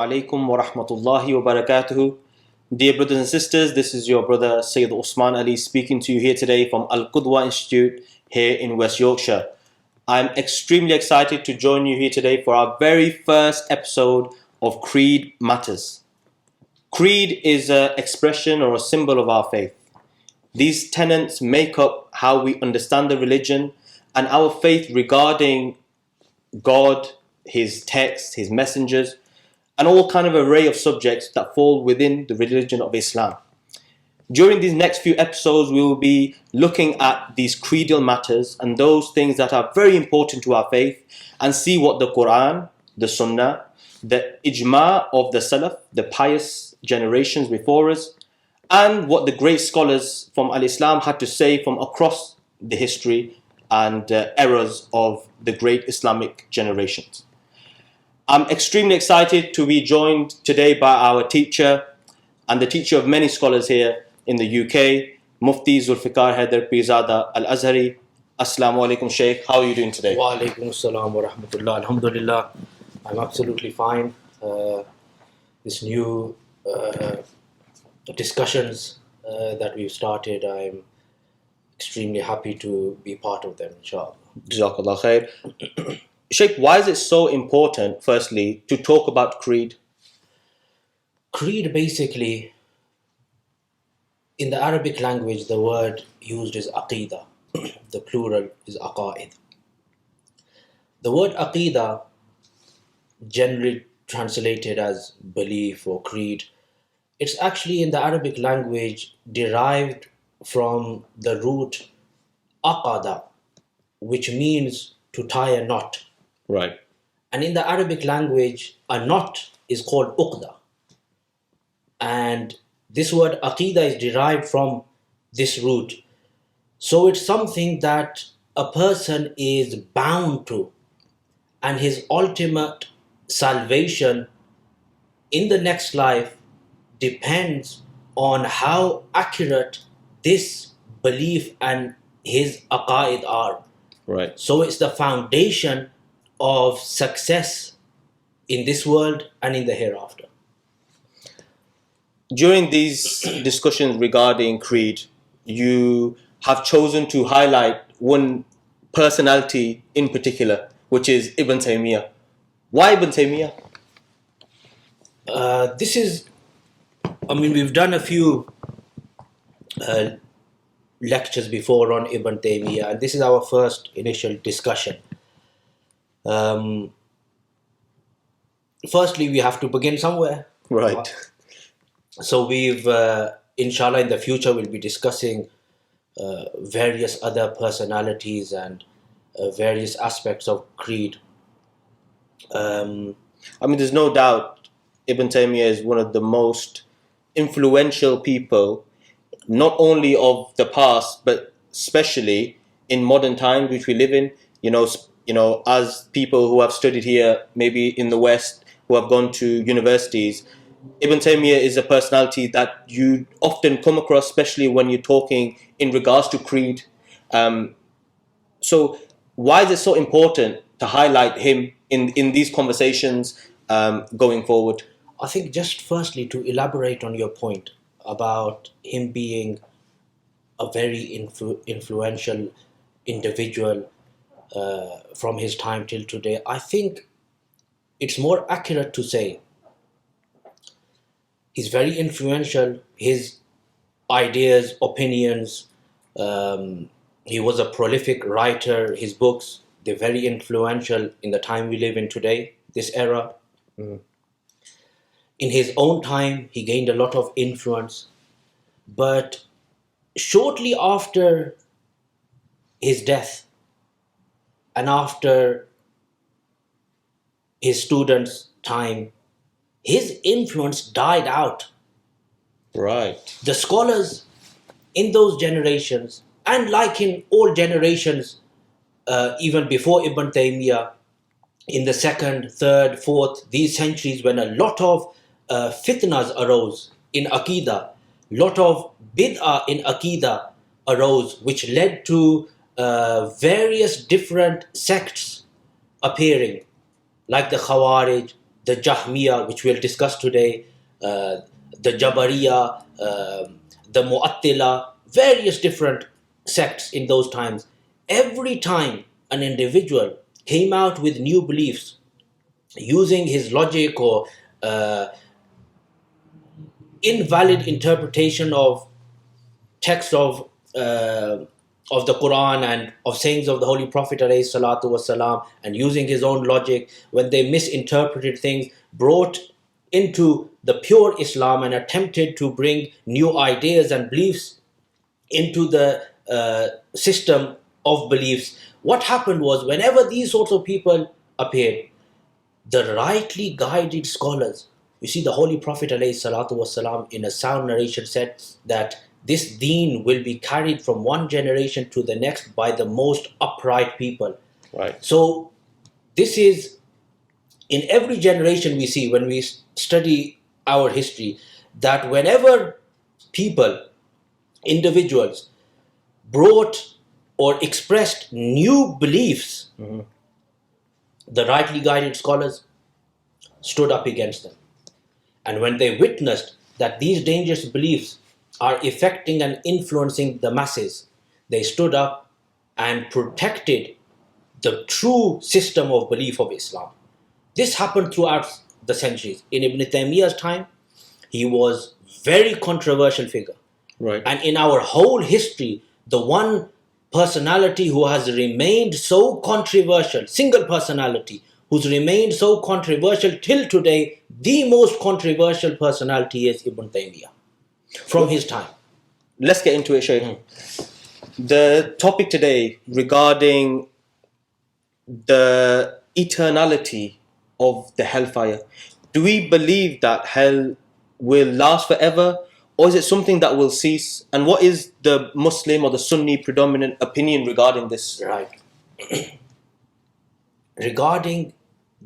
alaikum wa rahmatullahi wa barakatuhu. Dear brothers and sisters, this is your brother Sayyid Usman Ali speaking to you here today from Al-Qudwa Institute here in West Yorkshire. I'm extremely excited to join you here today for our very first episode of Creed Matters. Creed is an expression or a symbol of our faith. These tenets make up how we understand the religion and our faith regarding God, His text, His messengers, and all kind of array of subjects that fall within the religion of Islam. During these next few episodes, we will be looking at these creedal matters and those things that are very important to our faith and see what the Quran, the Sunnah, the ijma of the Salaf, the pious generations before us, and what the great scholars from Al-Islam had to say from across the history and eras of the great Islamic generations. I'm extremely excited to be joined today by our teacher and the teacher of many scholars here in the UK, Mufti Zulfiqar Haidar Pirzada Al-Azhari. Assalamu alaikum, Shaykh. How are you doing today? Wa alaikum assalam wa rahmatullah. Alhamdulillah, I'm absolutely fine. This new discussions that we've started, I'm extremely happy to be part of them, inshallah. Jazakallah khair. Shaykh, why is it so important, firstly, to talk about creed? Creed, basically, in the Arabic language, the word used is aqidah. The plural is aqaid. The word aqidah, generally translated as belief or creed, it's actually in the Arabic language derived from the root aqada, which means to tie a knot. Right. And in the Arabic language, a knot is called uqda. And this word aqidah is derived from this root. So it's something that a person is bound to, and his ultimate salvation in the next life depends on how accurate this belief and his aqaid are. Right. So it's the foundation of success in this world and in the hereafter. During these discussions regarding creed, you have chosen to highlight one personality in particular, which is Ibn Taymiyyah. Why Ibn Taymiyyah? We've done a few lectures before on Ibn Taymiyyah, and this is our first initial discussion. Firstly, we have to begin somewhere. Right. So we've, inshallah, in the future, we'll be discussing various other personalities and various aspects of creed. There's no doubt Ibn Taymiyyah is one of the most influential people, not only of the past, but especially in modern times, which we live in. As people who have studied here, maybe in the West, who have gone to universities, Ibn Taymiyyah is a personality that you often come across, especially when you're talking in regards to creed. So why is it so important to highlight him in these conversations going forward? I think just firstly to elaborate on your point about him being a very influential individual from his time till today, I think it's more accurate to say he's very influential. His ideas, opinions, he was a prolific writer. His books, they're very influential in the time we live in today, this era. Mm. In his own time, he gained a lot of influence. But shortly after his death and after his students' time, his influence died out. Right. The scholars in those generations, and like in all generations, even before Ibn Taymiyyah, in the 2nd, 3rd, 4th, these centuries, when a lot of fitnas arose in Aqidah, lot of bid'ah in Aqidah arose, which led to various different sects appearing, like the Khawarij, the Jahmiyyah, which we'll discuss today, the Jabariyah, the Mu'attila, various different sects in those times. Every time an individual came out with new beliefs, using his logic or invalid interpretation of text of the Quran and of sayings of the Holy Prophet ﷺ, and using his own logic, when they misinterpreted things, brought into the pure Islam and attempted to bring new ideas and beliefs into the system of beliefs. What happened was, whenever these sorts of people appeared, the rightly guided scholars, you see, the Holy Prophet ﷺ in a sound narration said that this deen will be carried from one generation to the next by the most upright people. Right. So this is, in every generation we see, when we study our history, that whenever people, individuals, brought or expressed new beliefs, the rightly guided scholars stood up against them. And when they witnessed that these dangerous beliefs are affecting and influencing the masses, they stood up and protected the true system of belief of Islam. This happened throughout the centuries. In Ibn Taymiyyah's time, he was very controversial figure. Right. And in our whole history, the one personality who has remained so controversial, single personality, who's remained so controversial till today, the most controversial personality is Ibn Taymiyyah from his time. Let's get into it, Shaykh. The topic today regarding the eternality of the hellfire. Do we believe that hell will last forever, or is it something that will cease? And what is the Muslim or the Sunni predominant opinion regarding this? Right. Regarding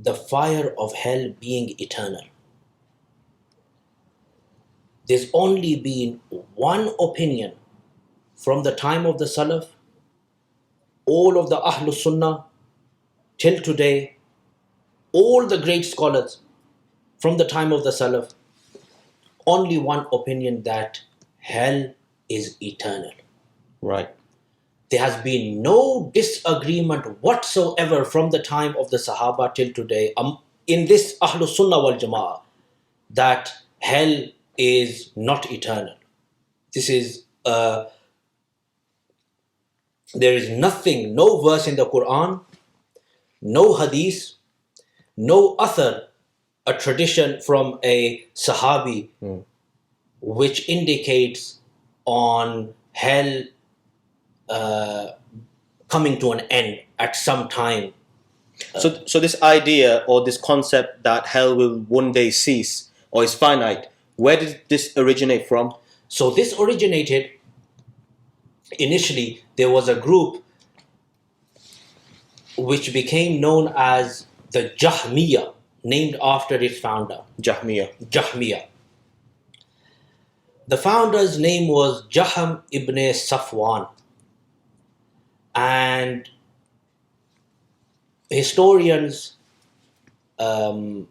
the fire of hell being eternal, there's only been one opinion from the time of the Salaf, all of the Ahlul Sunnah, till today, all the great scholars from the time of the Salaf, only one opinion, that hell is eternal. Right. There has been no disagreement whatsoever from the time of the Sahaba till today in this Ahlul Sunnah wal Jama'ah that hell is not eternal. This is there is nothing, no verse in the Quran, no hadith, no athar, a tradition from a Sahabi which indicates on hell coming to an end at some time. So this idea or this concept that hell will one day cease or is finite, where did this originate from? So this originated, initially there was a group which became known as the Jahmiyyah, named after its founder. Jahmiyyah. The founder's name was Jahm ibn Safwan. And historians haven't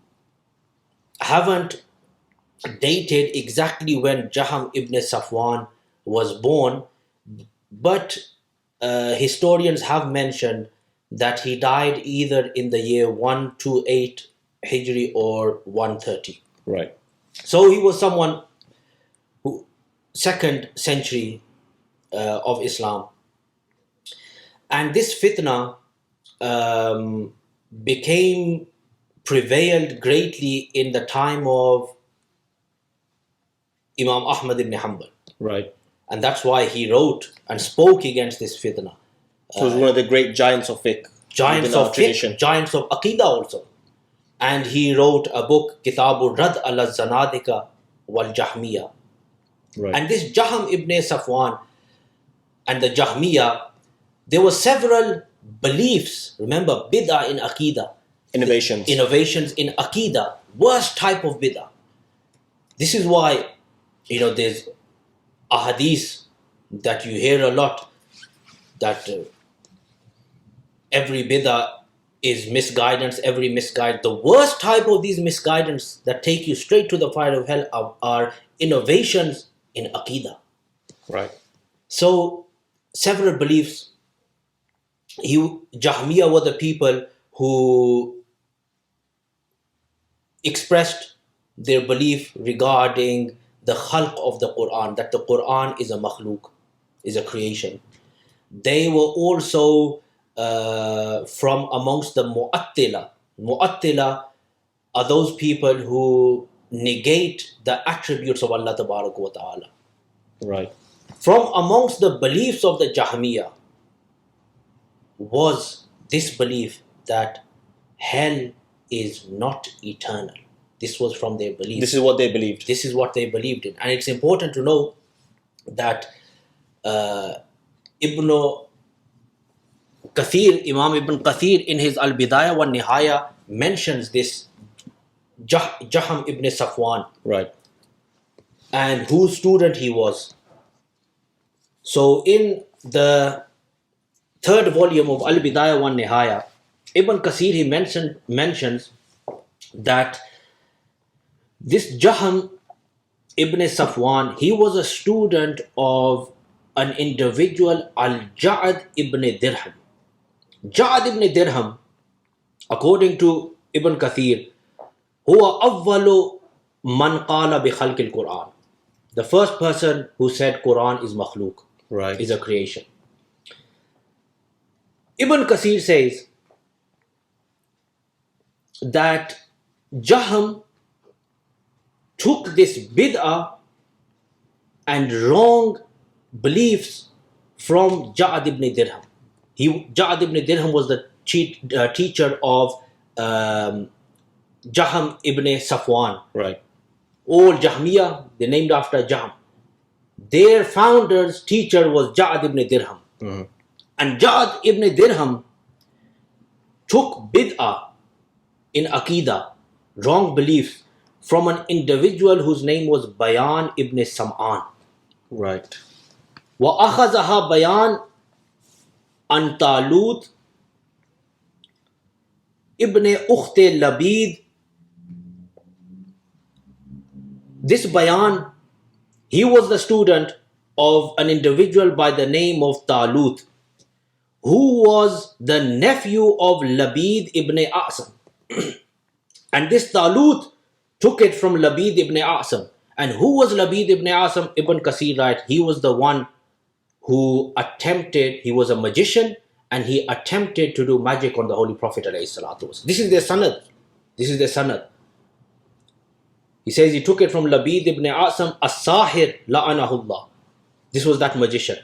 dated exactly when Jahm ibn Safwan was born, but historians have mentioned that he died either in the year 128 Hijri or 130. Right. So he was someone who, 2nd century of Islam. And this fitna prevailed greatly in the time of Imam Ahmad ibn Hanbal. Right. And that's why he wrote and spoke against this fitna. So he was one of the great giants of fiqh. Giants of fiqh, giants of aqidah also. And he wrote a book, Kitabul Rad al-Zanadika wal Jahmiyyah. Right. And this Jahm ibn Safwan and the Jahmiyyah, there were several beliefs. Remember, bid'ah in aqidah. Innovations in aqidah. Worst type of bid'ah. This is why, there's a hadith that you hear a lot, that every bid'ah is misguidance, every misguide. The worst type of these misguidance that take you straight to the fire of hell are innovations in Aqidah. Right. So, several beliefs. Jahmiyyah were the people who expressed their belief regarding the khalq of the Quran, that the Quran is a makhluk, is a creation. They were also from amongst the Mu'attila. Mu'attila are those people who negate the attributes of Allah wa ta'ala. Right. From amongst the beliefs of the Jahmiyyah was this belief that hell is not eternal. This was from their belief. This is what they believed. This is what they believed in. And it's important to know that Ibn Kathir, Imam Ibn Kathir in his Al-Bidayah wa Nihaya mentions this Jaham ibn Safwan. Right. And whose student he was. So in the third volume of Al-Bidayah wa Nihaya, Ibn Kathir he mentions that this Jaham ibn Safwan, he was a student of an individual Al-Ja'ad ibn Dirham. Ja'ad ibn Dirham, according to Ibn Kathir, huwa awwalu man qala bi khalq al-Quran. The first person who said Quran is makhluk, Right. is a creation. Ibn Kathir says that Jaham took this bid'ah and wrong beliefs from Ja'ad ibn Dirham. Ja'ad ibn Dirham was the teacher of Jaham ibn Safwan. Right. All Jahmiyyah, they're named after Jaham. Their founder's teacher was Ja'ad ibn Dirham. Mm-hmm. And Ja'ad ibn Dirham took bid'ah in Aqidah, wrong beliefs, from an individual whose name was Bayan ibn Sam'an. Right. وَأَخَذَهَا Bayan an Talut ibn Ukht Labid. This Bayan, he was the student of an individual by the name of Talut, who was the nephew of Labid ibn A'sam. And this Talut took it from Labid ibn A'sam. And who was Labid ibn A'sam? Ibn Kathir writes, he was the one who attempted, he was a magician, and he attempted to do magic on the Holy Prophet ﷺ. This is their sanad. This is their sanad. He says he took it from Labid ibn A'sam, as-sahir la'anahullah. This was that magician.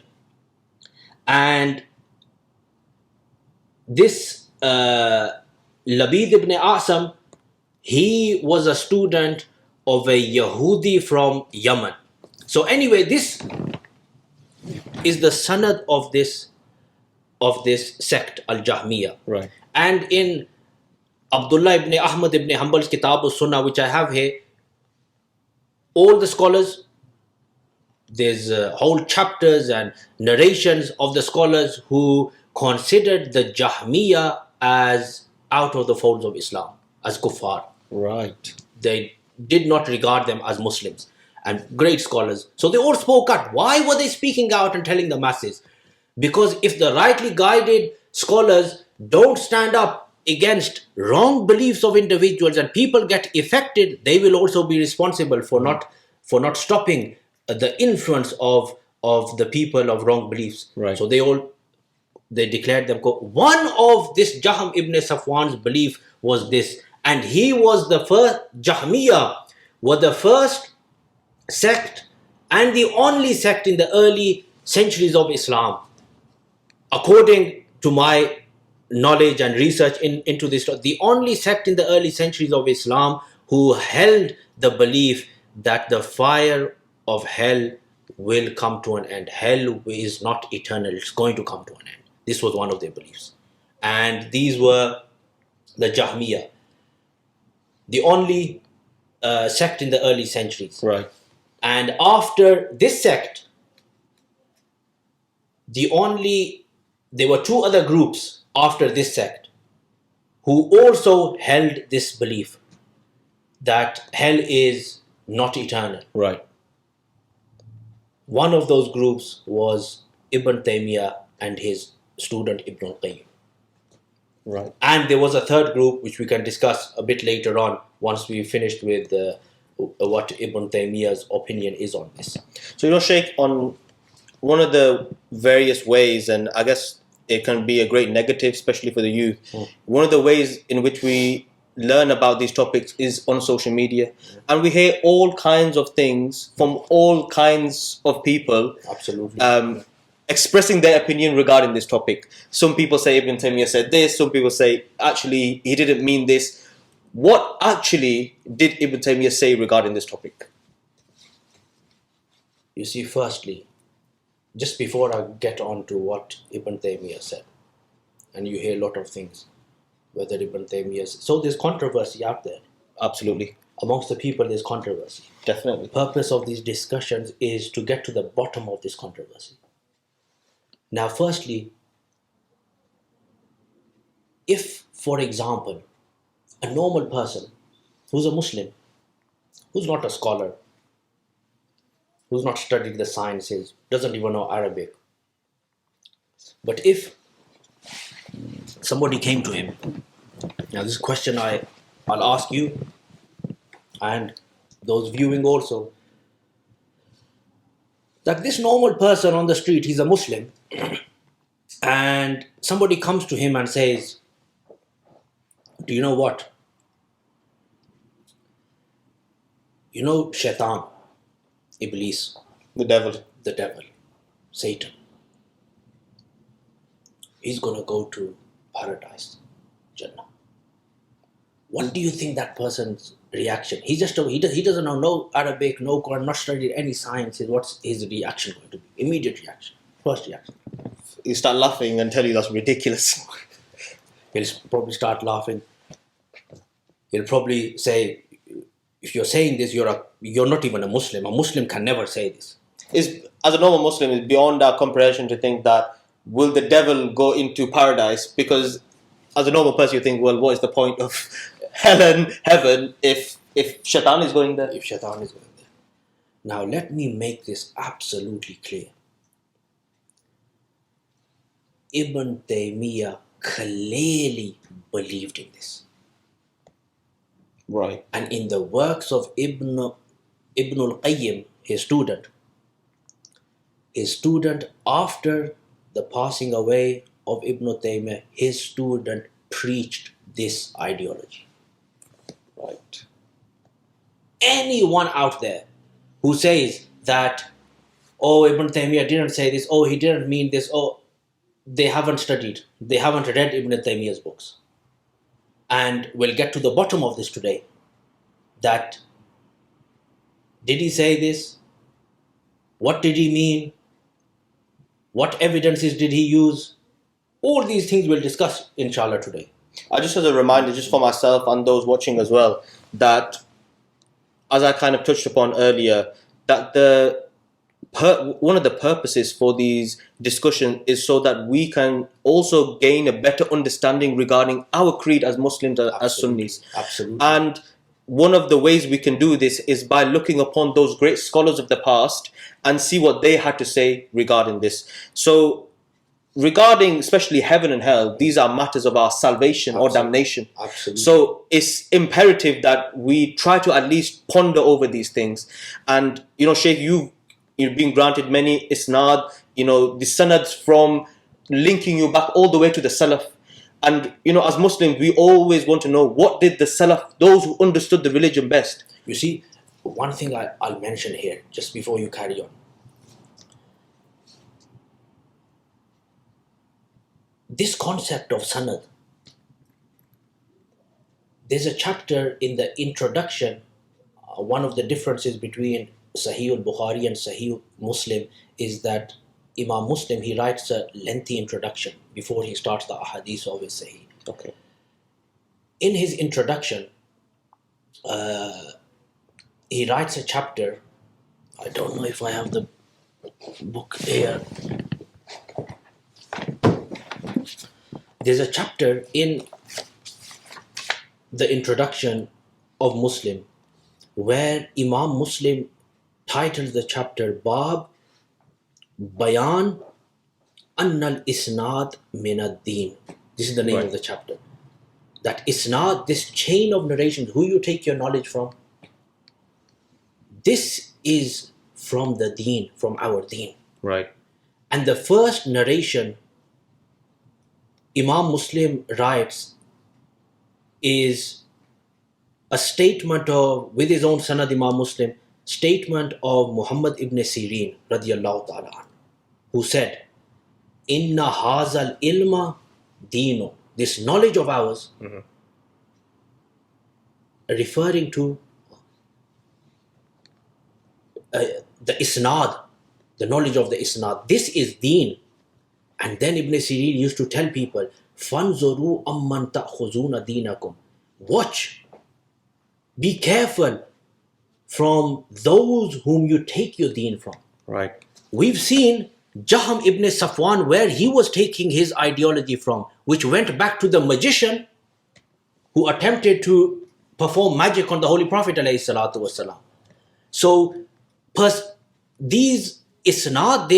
And this Labid ibn A'sam, he was a student of a Yahudi from Yemen. So anyway, this is the sanad of this sect, Al-Jahmiyyah. Right. And in Abdullah ibn Ahmad ibn Hanbal's Kitab al-Sunnah, which I have here, all the scholars, there's whole chapters and narrations of the scholars who considered the Jahmiyyah as out of the folds of Islam, as kuffar. Right. They did not regard them as Muslims, and great scholars. So they all spoke out. Why were they speaking out and telling the masses? Because if the rightly guided scholars don't stand up against wrong beliefs of individuals and people get affected, they will also be responsible for not stopping the influence of the people of wrong beliefs. Right. So they declared them. One of this Jaham ibn Safwan's belief was this, and he was the first. Jahmiyyah were the first sect and the only sect in the early centuries of Islam, according to my knowledge and research into this, the only sect in the early centuries of Islam who held the belief that the fire of hell will come to an end. Hell is not eternal, it's going to come to an end. This was one of their beliefs. And these were the Jahmiyyah, the only sect in the early centuries. Right. And after this sect, there were two other groups after this sect. who also held this belief that hell is not eternal. Right. One of those groups was Ibn Taymiyyah and his student Ibn al-Qayyim. Right. And there was a third group which we can discuss a bit later on once we finished with what Ibn Taymiyyah's opinion is on this. So, Sheikh, on one of the various ways, and I guess it can be a great negative, especially for the youth, one of the ways in which we learn about these topics is on social media. And we hear all kinds of things from all kinds of people. Absolutely. Expressing their opinion regarding this topic. Some people say Ibn Taymiyyah said this, some people say actually he didn't mean this. What actually did Ibn Taymiyyah say regarding this topic? You see, firstly, just before I get on to what Ibn Taymiyyah said, and you hear a lot of things, whether Ibn Taymiyyah... So there's controversy out there. Absolutely. Amongst the people, there's controversy. Definitely. The purpose of these discussions is to get to the bottom of this controversy. Now, firstly, if, for example, a normal person who's a Muslim, who's not a scholar, who's not studied the sciences, doesn't even know Arabic, but if somebody came to him, now this is a question I'll ask you and those viewing also, that this normal person on the street, he's a Muslim, and somebody comes to him and says, do you know what? You know Shaitan, Iblis, The devil. Satan. He's going to go to paradise, Jannah. What do you think that person's reaction? He doesn't know no Arabic, no Quran, not studied any sciences. What's his reaction going to be? Immediate reaction, first reaction. You start laughing and tell you that's ridiculous. He'll probably start laughing. He'll probably say, if you're saying this, you're not even a Muslim. A Muslim can never say this. As a normal Muslim, it's beyond our comprehension to think that will the devil go into paradise? Because as a normal person, you think, well, what is the point of hell and heaven if Shaitan is going there? If Shaitan is going there. Now, let me make this absolutely clear. Ibn Taymiyyah clearly believed in this. Right. And in the works of Ibn al-Qayyim, his student after the passing away of Ibn Taymiyyah, his student preached this ideology. Right. Anyone out there who says that, oh, Ibn Taymiyyah didn't say this, oh, he didn't mean this, oh, they haven't studied, they haven't read Ibn Taymiyyah's books. And we'll get to the bottom of this today. That, did he say this? What did he mean? What evidences did he use? All these things we'll discuss, inshallah, today. Just as a reminder, just for myself and those watching as well, that as I kind of touched upon earlier, that one of the purposes for these discussions is so that we can also gain a better understanding regarding our creed as Muslims, as Sunnis. Absolutely. And one of the ways we can do this is by looking upon those great scholars of the past and see what they had to say regarding this. So, regarding especially heaven and hell, these are matters of our salvation or damnation. Absolutely. So it's imperative that we try to at least ponder over these things. And Sheikh, you've been granted many isnad, the sanads from linking you back all the way to the Salaf. And as Muslims, we always want to know, what did the Salaf, those who understood the religion best? You see, one thing I'll mention here, just before you carry on. This concept of sanad, there's a chapter in the introduction. One of the differences between Sahih al-Bukhari and Sahih Muslim is that Imam Muslim, he writes a lengthy introduction before he starts the ahadith of his Sahih. Okay. In his introduction, he writes a chapter. I don't know if I have the book here. There's a chapter in the introduction of Muslim, where Imam Muslim titled the chapter Bab Bayan Annal Isnad Min ad-Din. This is the name of the chapter. That Isnad, this chain of narrations, who you take your knowledge from, this is from the Deen, from our Deen. Right. And the first narration Imam Muslim writes is a statement of, with his own sanad, Imam Muslim, statement of Muhammad ibn Sirin radiyallahu ta'ala anhu, who said, Inna hazal ilma dino, this knowledge of ours, referring to the isnad, the knowledge of the isnad. This is deen. And then Ibn Sirin used to tell people, Fanzuru amman ta'khuzuna deenakum. Watch, be careful from those whom you take your deen from. Right. We've seen Jaham ibn Safwan, where he was taking his ideology from, which went back to the magician who attempted to perform magic on the Holy Prophet ﷺ. So, these isnad,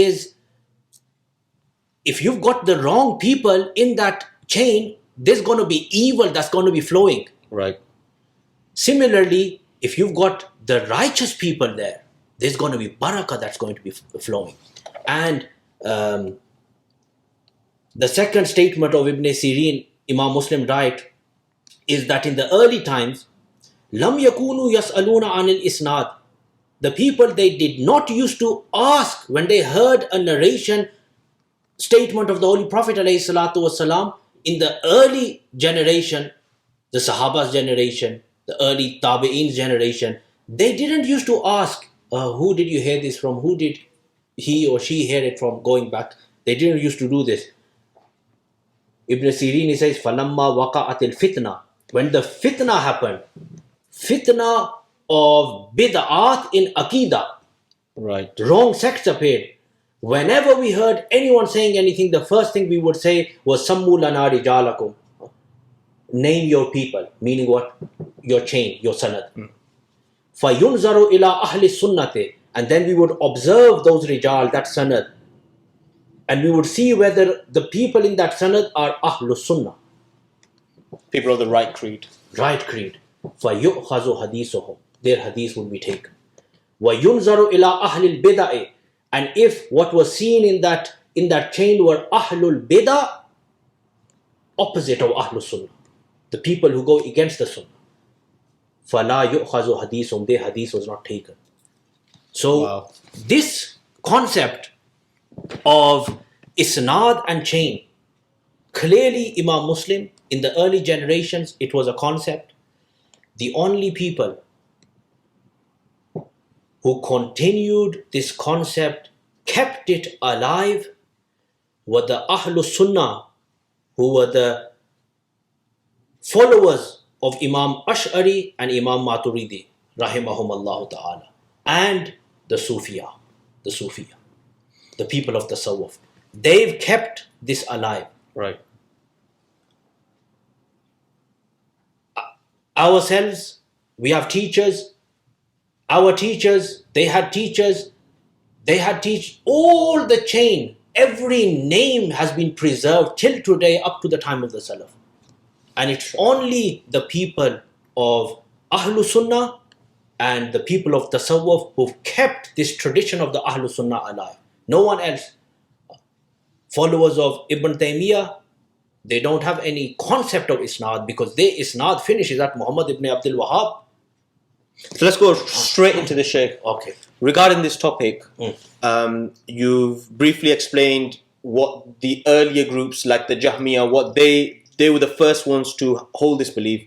if you've got the wrong people in that chain, there's going to be evil that's going to be flowing. Right. Similarly, if you've got the righteous people there, there's going to be barakah that's going to be flowing. And the second statement of Ibn Sirin, Imam Muslim write, is that in the early times, Lam yakunu yas'aluna anil isnad. The people, they did not used to ask when they heard a narration, statement of the Holy Prophet ﷺ, in the early generation, the Sahaba's generation, the early Tabi'in's generation, they didn't used to ask, who did you hear this from? Who did he or she hear it from going back? They didn't used to do this. Ibn Sirin, he says, فَلَمَّا وَقَعَتِ الْفِتْنَةِ. When the fitna happened, fitna of bid'at in Aqidah, Right. wrong sects appeared. Whenever we heard anyone saying anything, the first thing we would say was Sammu lana rijalakum. Name your people, meaning what? Your chain, your sanad. فَيُنْزَرُ إِلَىٰ أَهْلِ السُنَّةِ. And then we would observe those rijal, that sanad. And we would see whether the people in that sanad are Ahlus Sunnah. People of the right creed. Right creed. فَيُؤْخَذُ حَدِيثُهُمْ. Their hadith would be taken. وَيُنْزَرُ إِلَىٰ أَهْلِ الْبِدَعِ. And if what was seen in that chain were Ahlul Bida, opposite of Ahlul Sunnah, the people who go against the Sunnah, فَلَا يُؤْخَذُ حَدِيثُهُمْ. Their hadith was not taken. So this concept of isnad and chain, clearly Imam Muslim, in the early generations, it was a concept. The only people who continued this concept, kept it alive, were the Ahlul Sunnah, who were the followers of Imam Ash'ari and Imam Maturidi, rahimahumallahu ta'ala, and the Sufiya, the people of Tasawwuf. They've kept this alive. Right. Ourselves, we have teachers. Our teachers, they had teachers. All the chain, every name has been preserved till today up to the time of the Salaf. And it's only the people of Ahlul Sunnah and the people of Tasawwuf who've kept this tradition of the Ahlul Sunnah alive. No one else. Followers of Ibn Taymiyyah, they don't have any concept of isnad, because their isnad finishes at Muhammad ibn Abdul Wahhab. So let's go straight into the Shaykh. Okay. Regarding this topic, you've briefly explained what the earlier groups like the Jahmiyyah, what they were the first ones to hold this belief.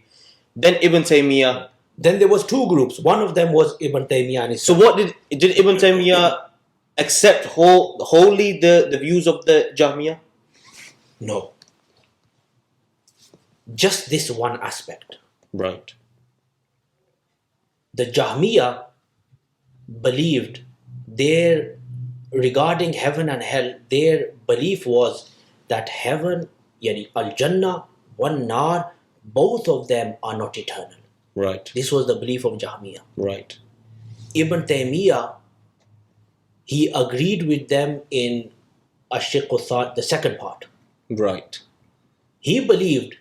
Then Ibn Taymiyyah. Then there was two groups. One of them was Ibn Taymiyyah and his So what did Ibn Taymiyyah accept wholly the views of the Jahmiyyah? No. Just this one aspect. Right. The Jahmiyyah believed regarding heaven and hell, their belief was that heaven, yani al-Jannah, one nar, both of them are not eternal. Right. This was the belief of Jahmiyyah. Right. Ibn Taymiyyah, he agreed with them in Ash-Shiqq the second part. Right. He believed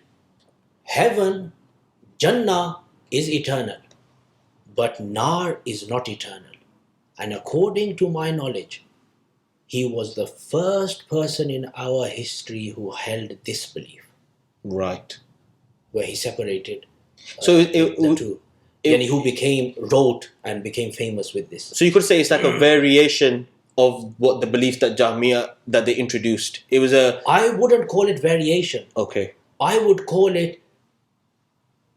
heaven, Jannah, is eternal, but Nar is not eternal. And according to my knowledge, he was the first person in our history who held this belief. Right. Where he separated So the two. And who wrote and became famous with this. So you could say it's like a variation of what the belief that Jahmiyyah that they introduced. It was a. I wouldn't call it variation. Okay. I would call it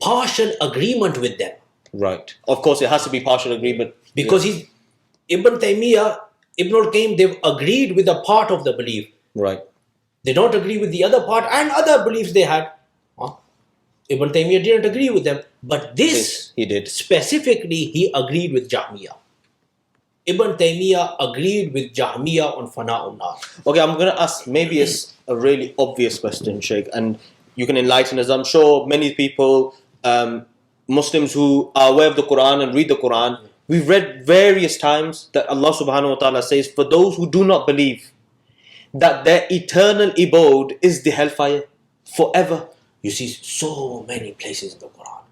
partial agreement with them. Right. Of course, it has to be partial agreement. Because Ibn Taymiyyah, Ibn al-Qayyim, they've agreed with a part of the belief. Right. They don't agree with the other part and other beliefs they had. Ibn Taymiyyah didn't agree with them. But this he did. Specifically, he agreed with Jahmiyyah. Ibn Taymiyyah agreed with Jahmiyyah on Fana'un Nar. Okay, I'm going to ask, maybe it's a really obvious question, Sheikh, and you can enlighten us. I'm sure many people, Muslims who are aware of the Quran and read the Quran, we've read various times that Allah subhanahu wa ta'ala says, for those who do not believe, that their eternal abode is the hellfire forever. You see so many places in the Quran.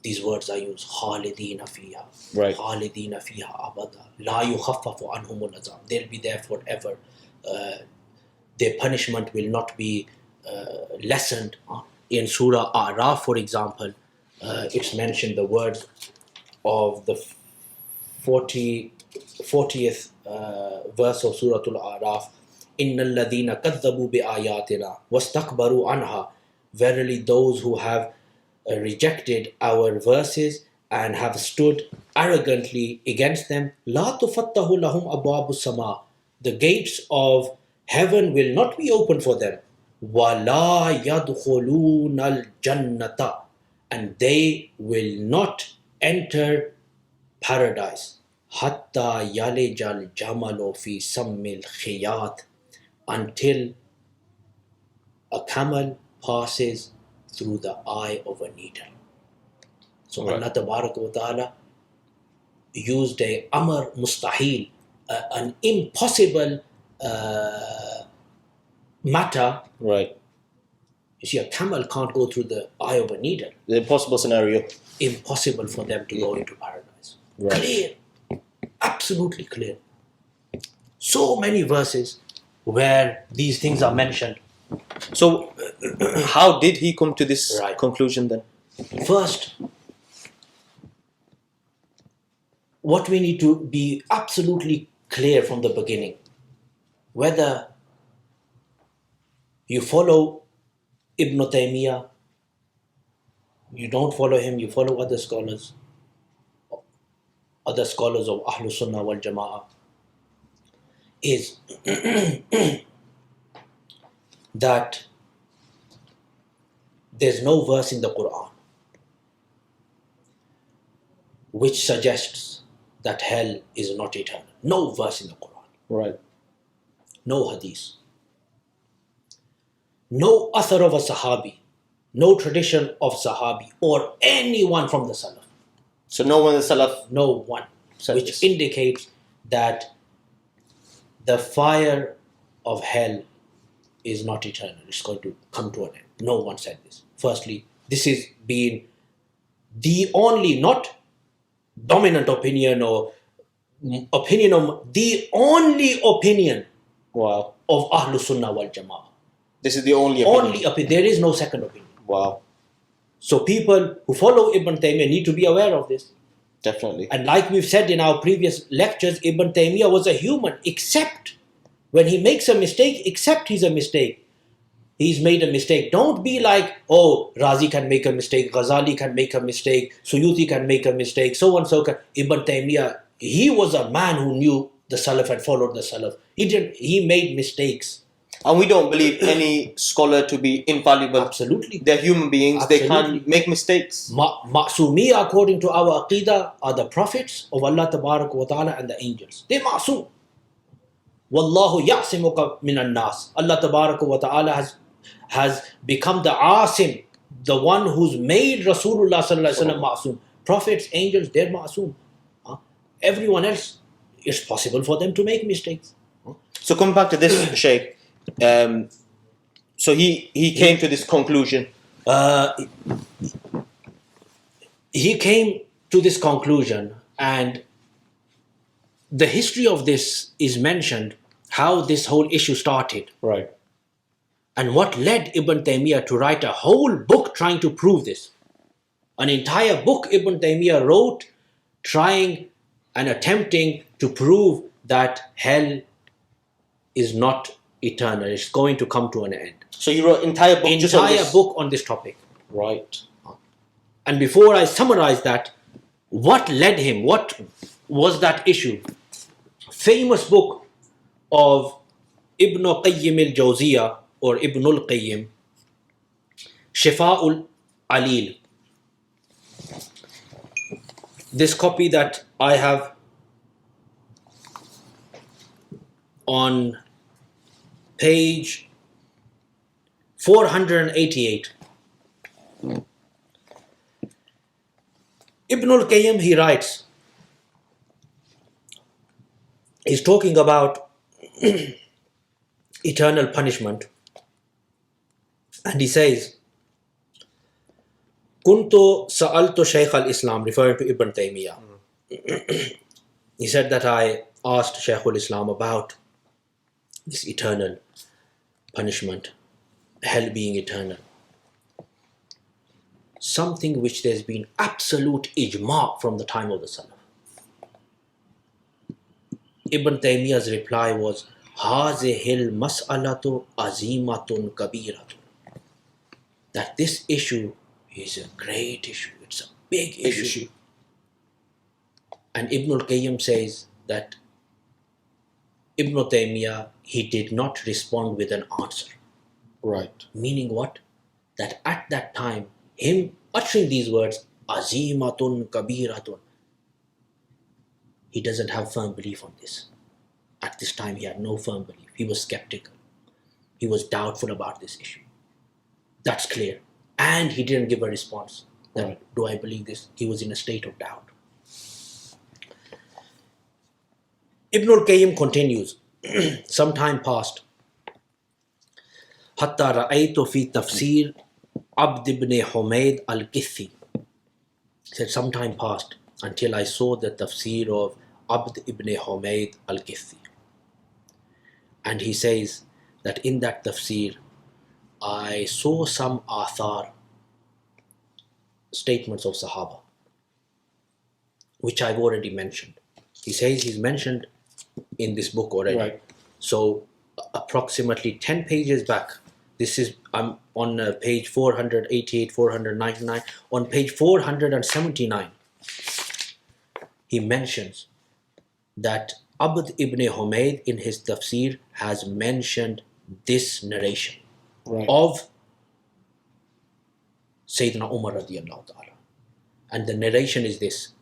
These words are used. خَالِدِينَ فِيهَا. Right. خَالِدِينَ فِيهَا أَبَدًا. لَا يُخَفَّفُ عَنْهُمُ الْعَذَابُ. They'll be there forever. Their punishment will not be lessened. In Surah A'raf, for example, it's mentioned the words of the 40th verse of Surah Al-A'raf. إِنَّ الَّذِينَ كَذَّبُوا بِآيَاتِنَا وَاسْتَكْبَرُوا عَنْهَا. Verily those who have rejected our verses and have stood arrogantly against them, لَا تُفَتَّحُ لَهُمْ أَبْوَابُ السَّمَاءِ. The gates of heaven will not be open for them. وَلَا يَدْخُلُونَ الْجَنَّةَ. And they will not enter paradise. حَتَّى يَلِجَ الْجَمَلُ فِي سَمِّ الْخِيَاطِ. Until a camel passes through the eye of a needle. So Right. Allah Tabarak wa Ta'ala used a amr mustahil, an impossible matter. Right. You see, a camel can't go through the eye of a needle. The impossible scenario. Impossible for them to go into paradise. Right. Clear. Absolutely clear. So many verses where these things are mentioned. So, how did he come to this Right. conclusion then? First, what we need to be absolutely clear from the beginning, whether you follow Ibn Taymiyyah, you don't follow him, you follow other scholars of Ahlul Sunnah wal Jama'ah, is that there's no verse in the Quran which suggests that hell is not eternal. No verse in the Quran. Right. No hadith. No author of a Sahabi. No tradition of Sahabi or anyone from the Salaf. So no one in the Salaf. No one. Said Which this. indicates that the fire of hell is not eternal. It's going to come to an end. No one said this. Firstly, this is being the only, not dominant opinion or opinion of the only opinion Wow. of Ahlul Sunnah wal Jama'ah. This is the only opinion. Only opinion. There is no second opinion. Wow. So people who follow Ibn Taymiyyah need to be aware of this. Definitely. And like we've said in our previous lectures, Ibn Taymiyyah was a human, except when he makes a mistake, except he's a mistake. He's made a mistake. Don't be like, oh, Razi can make a mistake, Ghazali can make a mistake, Suyuti can make a mistake, so and so can. Ibn Taymiyyah, he was a man who knew the Salaf and followed the Salaf. He made mistakes. And we don't believe any scholar to be infallible. Absolutely. They're human beings. They Absolutely. can make mistakes. Ma'sumiyya, according to our aqidah, are the prophets of Allah Tabarak wa Ta'ala and the angels. They're ma'soom. Wallahu ya'simuka minan nas. Allah Tabarak wa Ta'ala has become the asim the one who's made Rasulullah sallallahu alaihi wasallam ma'soom. Prophets, angels, they're ma'soom. Everyone else, it's possible for them to make mistakes. So coming back to this, Shaykh, so he came to this conclusion. He came to this conclusion, and the history of this is mentioned, how this whole issue started. Right. And what led Ibn Taymiyyah to write a whole book trying to prove this. An entire book Ibn Taymiyyah wrote trying and attempting to prove that hell is not eternal. It's going to come to an end. So he wrote entire book just on this. Book on this topic. Right. And before I summarize that, what led him? What was that issue? Famous book of Ibn Qayyim al-Jawziyah or Ibn al-Qayyim, Shifa'ul Alil. This copy that I have on page 488. Ibn al-Qayyim, he writes, he's talking about eternal punishment, and he says, Kuntu sa'altu Shaykh al-Islam, referring to Ibn Taymiyyah. He said that I asked Shaykh al-Islam about this eternal punishment, hell being eternal. Something which there's been absolute ijma' from the time of the Salaf. Ibn Taymiyyah's reply was, Hazihil mas'alatu azimatun kabiratun. That this issue is a great issue. It's a big issue. And Ibn al-Qayyim says that Ibn Taymiyyah, he did not respond with an answer. Right. Meaning what? That at that time, him uttering these words, azimatun kabiratun, he doesn't have firm belief on this. At this time, he had no firm belief. He was skeptical. He was doubtful about this issue. That's clear. And he didn't give a response. That, do I believe this? He was in a state of doubt. Ibn al-Qayyim continues. Some time passed. Hatta ra'aytu fi tafsir Abd ibn Humayd al-Kithi. He said, some time passed until I saw the tafsir of Abd ibn Humayd al-Kithi. And he says that in that tafsir, I saw some athar, statements of Sahaba, which I've already mentioned. He says he's mentioned in this book already. Right. So approximately 10 pages back, this is, I'm on page 488, 499. On page 479, he mentions that Abd ibn Humayd in his tafsir has mentioned this narration of Sayyidina Umar radiyallahu ta'ala. And the narration is this: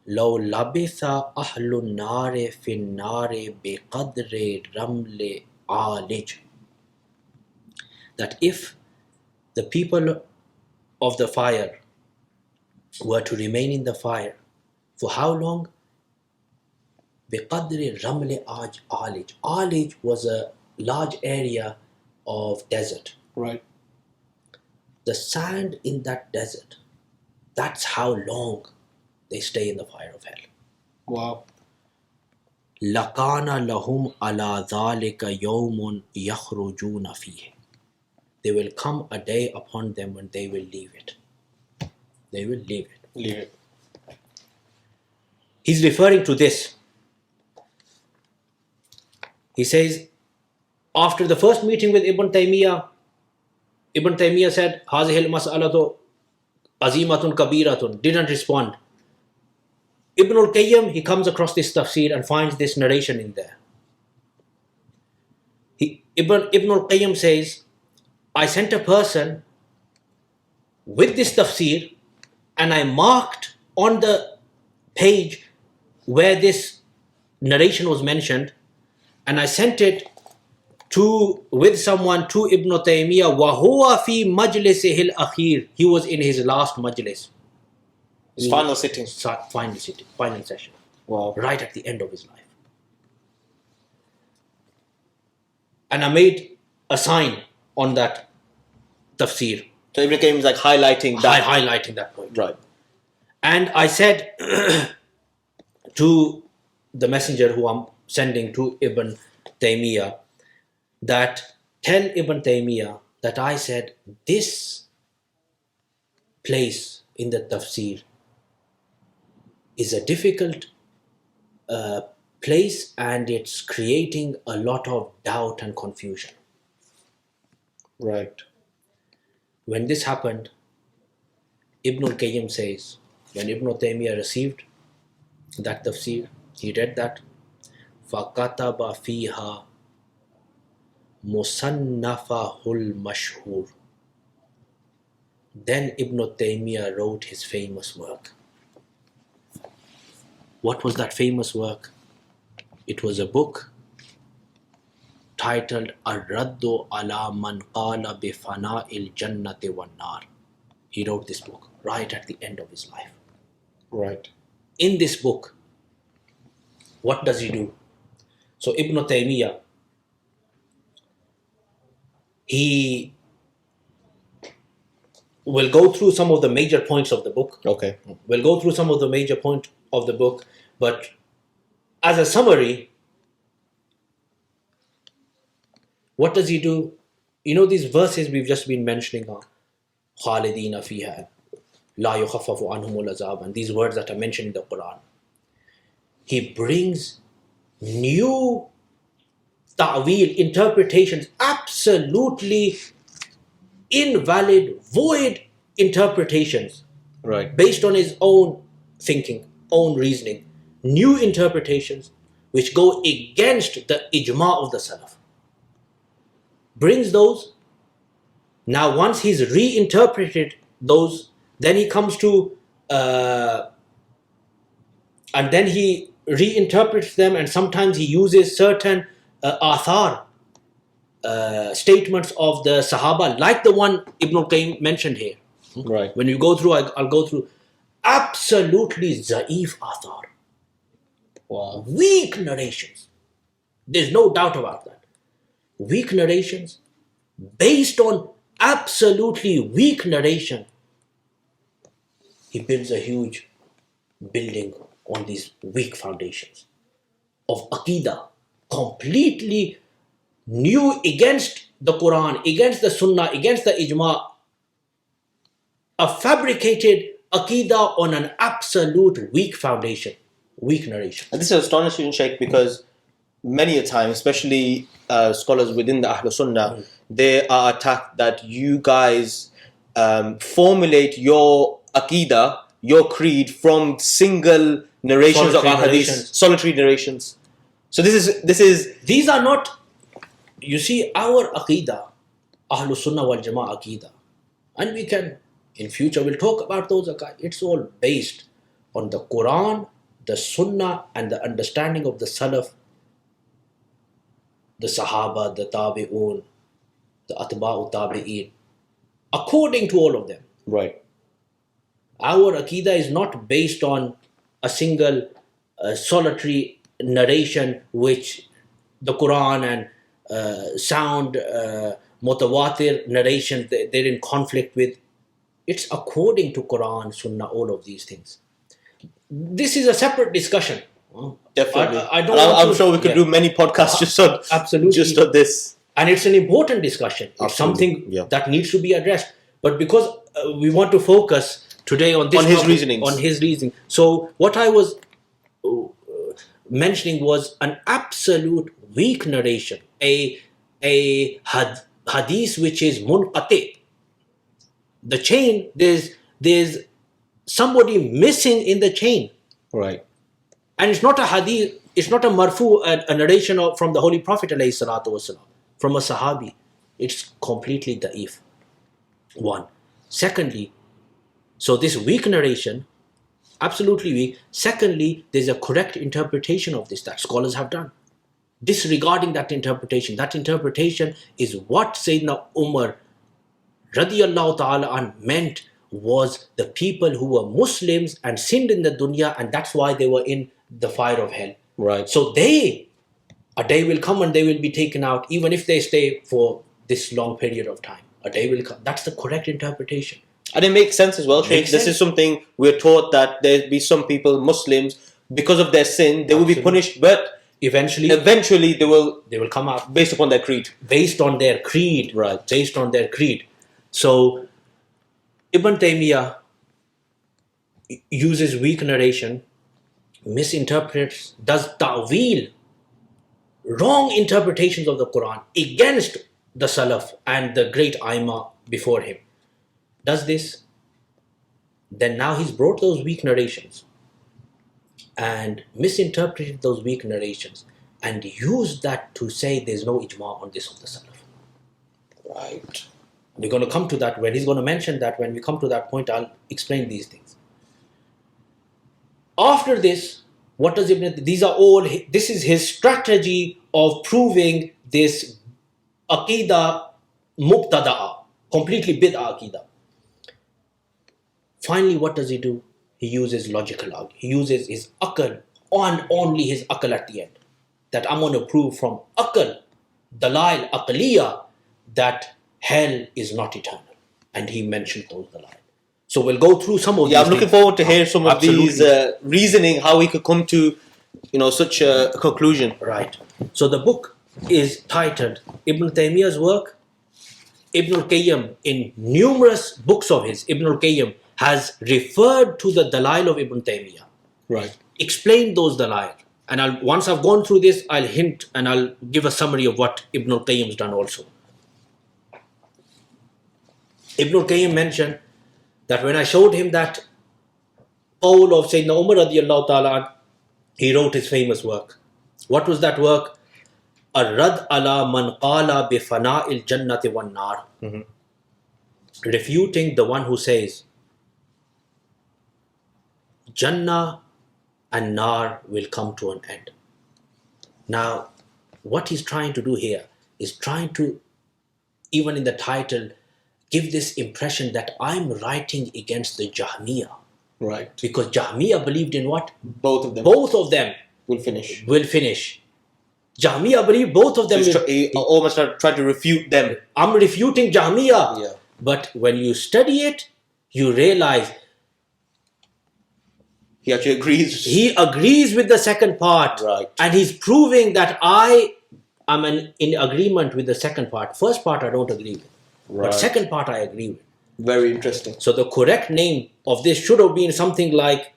لو لبث أهل النار في النار بقدر رمل عالج. That if the people of the fire were to remain in the fire, for how long? بقدر رمل عالج. Alij was a large area of desert. Right. The sand in that desert, that's how long they stay in the fire of hell. Wow. لَكَانَ لَهُمْ عَلَى ذَلِكَ يَوْمٌ يَخْرُجُونَ فِيهِ. There will come a day upon them when they will leave it. They will leave it. Leave it. He's referring to this. He says, after the first meeting with Ibn Taymiyyah said, هَذِهِ الْمَسْأَلَةُ عَزِيمَةٌ كَبِيرَةٌ, didn't respond. Ibn al-Qayyim, he comes across this tafsir and finds this narration in there. Ibn al-Qayyim says, I sent a person with this tafsir and I marked on the page where this narration was mentioned, and I sent it with someone to Ibn Taymiyyah, وَهُوَ فِي مَجْلِسِهِ الْأَخِيرِ. He was in his last majlis. His final sitting. Final session. Wow. Right at the end of his life. And I made a sign on that tafsir. So Ibn Qayyim is like highlighting that. Highlighting that point. Right. And I said to the messenger who I'm sending to Ibn Taymiyyah, that tell Ibn Taymiyyah that I said this place in the tafsir is a difficult place, and it's creating a lot of doubt and confusion. Right. When this happened, Ibn al-Qayyim says, when Ibn Taymiyyah received that tafsir, he read that, فَكَتَبَ فِيهَا مُصَنَّفَهُ الْمَشْهُورِ. Then Ibn Taymiyyah wrote his famous work. What was that famous work? It was a book titled Ar-Raddu ala man qala bi fana'il jannati wan nar. He wrote this book right at the end of his life. Right. In this book, what does he do? So Ibn Taymiyyah, he will go through some of the major points of the book. Okay. We'll go through some of the major points of the book, but as a summary, what does he do? You know these verses we've just been mentioning are خَالِدِينَ فِيهَا لَا يُخَفَّفُ عَنْهُمُ الْعَذَابُ, and these words that are mentioned in the Quran. He brings new ta'wil, interpretations, absolutely invalid, void interpretations. Right. Based on his own thinking, own reasoning, new interpretations which go against the ijma of the Salaf. Brings those. Now once he's reinterpreted those, then he comes to and then he reinterprets them, and sometimes he uses certain athar, statements of the Sahaba, like the one Ibn al-Qayyim mentioned here. Right. When you go through, I'll go through absolutely za'if athar. Wow. Weak narrations. There's no doubt about that. Weak narrations, based on absolutely weak narration, he builds a huge building on these weak foundations of Aqidah, completely new, against the Quran, against the Sunnah, against the Ijma, a fabricated Aqidah on an absolute weak foundation, weak narration. And this is astonishing, Sheikh, because many a time, especially scholars within the Ahl Sunnah, they are attacked that you guys formulate your Aqidah, your creed, from single narrations of Ahadith, solitary narrations. So these are not, you see, our Aqidah, Ahl Sunnah wal Jama'ah Aqidah, and we can, in future we'll talk about those Aqidah. It's all based on the Quran, the Sunnah, and the understanding of the Salaf, the Sahaba, the Tabi'un, the Atba'u Tabi'in, according to all of them. right. Our Aqidah is not based on a single solitary narration which the Quran and sound mutawatir narration, they're in conflict with. It's according to Quran, Sunnah, all of these things. This is a separate discussion. Definitely. I'm sure we could do many podcasts just on this. And it's an important discussion. It's something that needs to be addressed. But because we want to focus today on this on his topic, reasonings. on his reasoning. So what I was mentioning was an absolute weak narration, a hadith which is munqati. The chain, there's somebody missing in the chain. Right. And it's not a hadith, it's not a marfu, a narration from the Holy Prophet ﷺ, from a Sahabi. It's completely da'if. One. Secondly, so this weak narration, absolutely weak. Secondly, there's a correct interpretation of this that scholars have done. disregarding that interpretation. That interpretation is what Sayyidina Umar radiyallahu ta'ala an meant was the people who were Muslims and sinned in the dunya, and that's why they were in the fire of hell. Right. So a day will come and they will be taken out, even if they stay for this long period of time. A day will come. That's the correct interpretation. And it makes sense as well, Shaykh. This is something we're taught, that there'll be some people, Muslims, because of their sin, they will be punished, but eventually they will come out based upon their creed. Based on their creed. Right. Based on their creed. So Ibn Taymiyyah uses weak narration, misinterprets, does ta'weel, wrong interpretations of the Quran against the Salaf and the great Aima before him. Does this, then now he's brought those weak narrations and misinterpreted those weak narrations and used that to say there's no ijma on this of the Salaf. Right. We're going to come to that. When he's going to mention that, when we come to that point, I'll explain these things. After this, what does Ibn? This is his strategy of proving this aqidah mubtada'a, completely bid'ah aqidah. Finally, what does he do? He uses logical argument. He uses his aql, and only his aql at the end. That I'm going to prove from aql, dalail aqliya, that hell is not eternal. And he mentioned those dalail. So we'll go through some of these. I'm looking forward to hear some of these reasoning, how he could come to, such a conclusion. Right. So the book is titled Ibn Taymiyyah's work. Ibn al-Qayyim, in numerous books of his, Ibn al-Qayyim has referred to the dalail of Ibn Taymiyyah. Right. Explained those dalail. And once I've gone through this, I'll hint and I'll give a summary of what Ibn al-Qayyim's done also. Ibn al-Qayyim mentioned that when I showed him that qawl of Sayyidina Umar radiyallahu ta'ala, he wrote his famous work. What was that work? Ar-Rad ala man qala bi fana'il jannati wan nar. Refuting the one who says Jannah and Nar will come to an end. Now, what he's trying to do here is trying to, even in the title, give this impression that I'm writing against the Jahmiyyah. Right. Because Jahmiyyah believed in what? Both of them. Both of them will finish. Jahmiyyah believed both of them. He almost try to refute them. I'm refuting Jahmiyyah. Yeah. But when you study it, you realize he actually agrees. He agrees with the second part. Right. And he's proving that I am in agreement with the second part. First part I don't agree with. Right. But second part I agree with. Very interesting. So the correct name of this should have been something like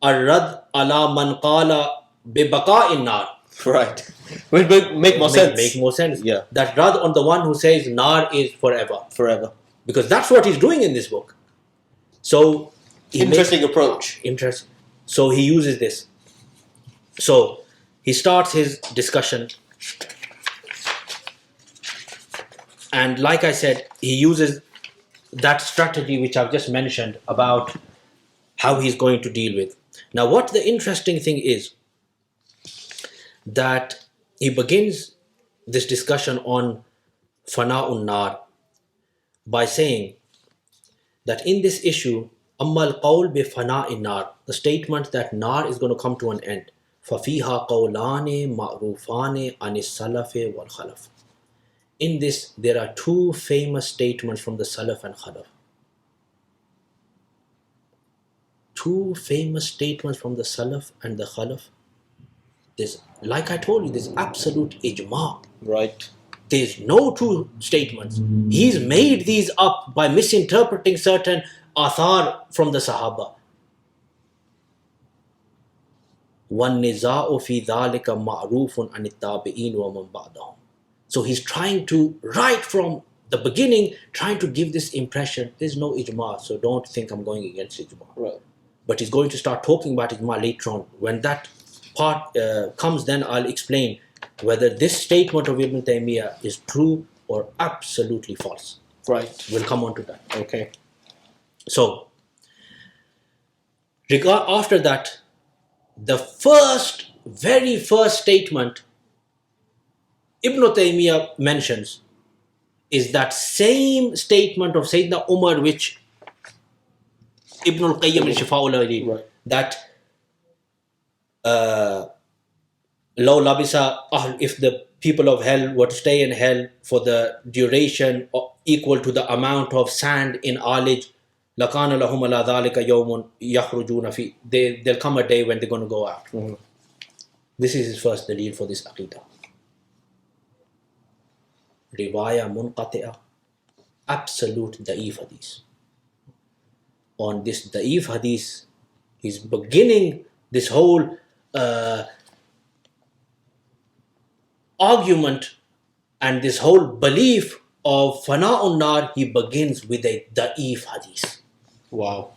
Ar-Rad ala man qala bi baqa'in nar. Right. Will make more sense. Make more sense. Yeah. That Rad on the one who says nar is forever. Forever. Because that's what he's doing in this book. So interesting approach. Interesting. So he uses this. So he starts his discussion. And like I said, he uses that strategy which I've just mentioned about how he's going to deal with. Now, what the interesting thing is that he begins this discussion on Fana'un Nar by saying that in this issue, Amma al-qawl bi fana'in nar, the statement that nar is going to come to an end. فَفِيهَا قَوْلَانِ مَعْرُوفَانِ عَنِ السَّلَفِ وَالْخَلَفِ. In this, there are two famous statements from the Salaf and Khalaf. Two famous statements from the Salaf and the Khalaf. There's, like I told you, there's absolute ijma. Right. There's no two statements. He's made these up by misinterpreting certain athar from the Sahaba. وَالنِّزَاءُ فِي ذَلِكَ مَعْرُوفٌ عَنِ التَّابِعِينَ وَمَنْ بَعْدَهُمْ. So he's trying to, right from the beginning, trying to give this impression, there's no ijma, so don't think I'm going against ijma. Right. But he's going to start talking about ijma later on. When that part comes, then I'll explain whether this statement of Ibn Taymiyyah is true or absolutely false. Right. We'll come on to that. Okay. So, after that, the very first statement Ibn Taymiyyah mentions is that same statement of Sayyidina Umar, which Ibn al-Qayyim in Shifa'ul Right. that Law labisa, if the people of hell were to stay in hell for the duration equal to the amount of sand in Alij, لَكَانَ لَهُمْ عَلَى ذَلِكَ يَوْمٌ يَخْرُجُونَ فِيهِ. There'll come a day when they're going to go out. Mhm. This is his first dalil for this aqidah. Riwaya munqati'ah, absolute da'if hadith. On this da'if hadith, he's beginning this whole argument and this whole belief of fana'un nar. He begins with a da'if hadith. Wow.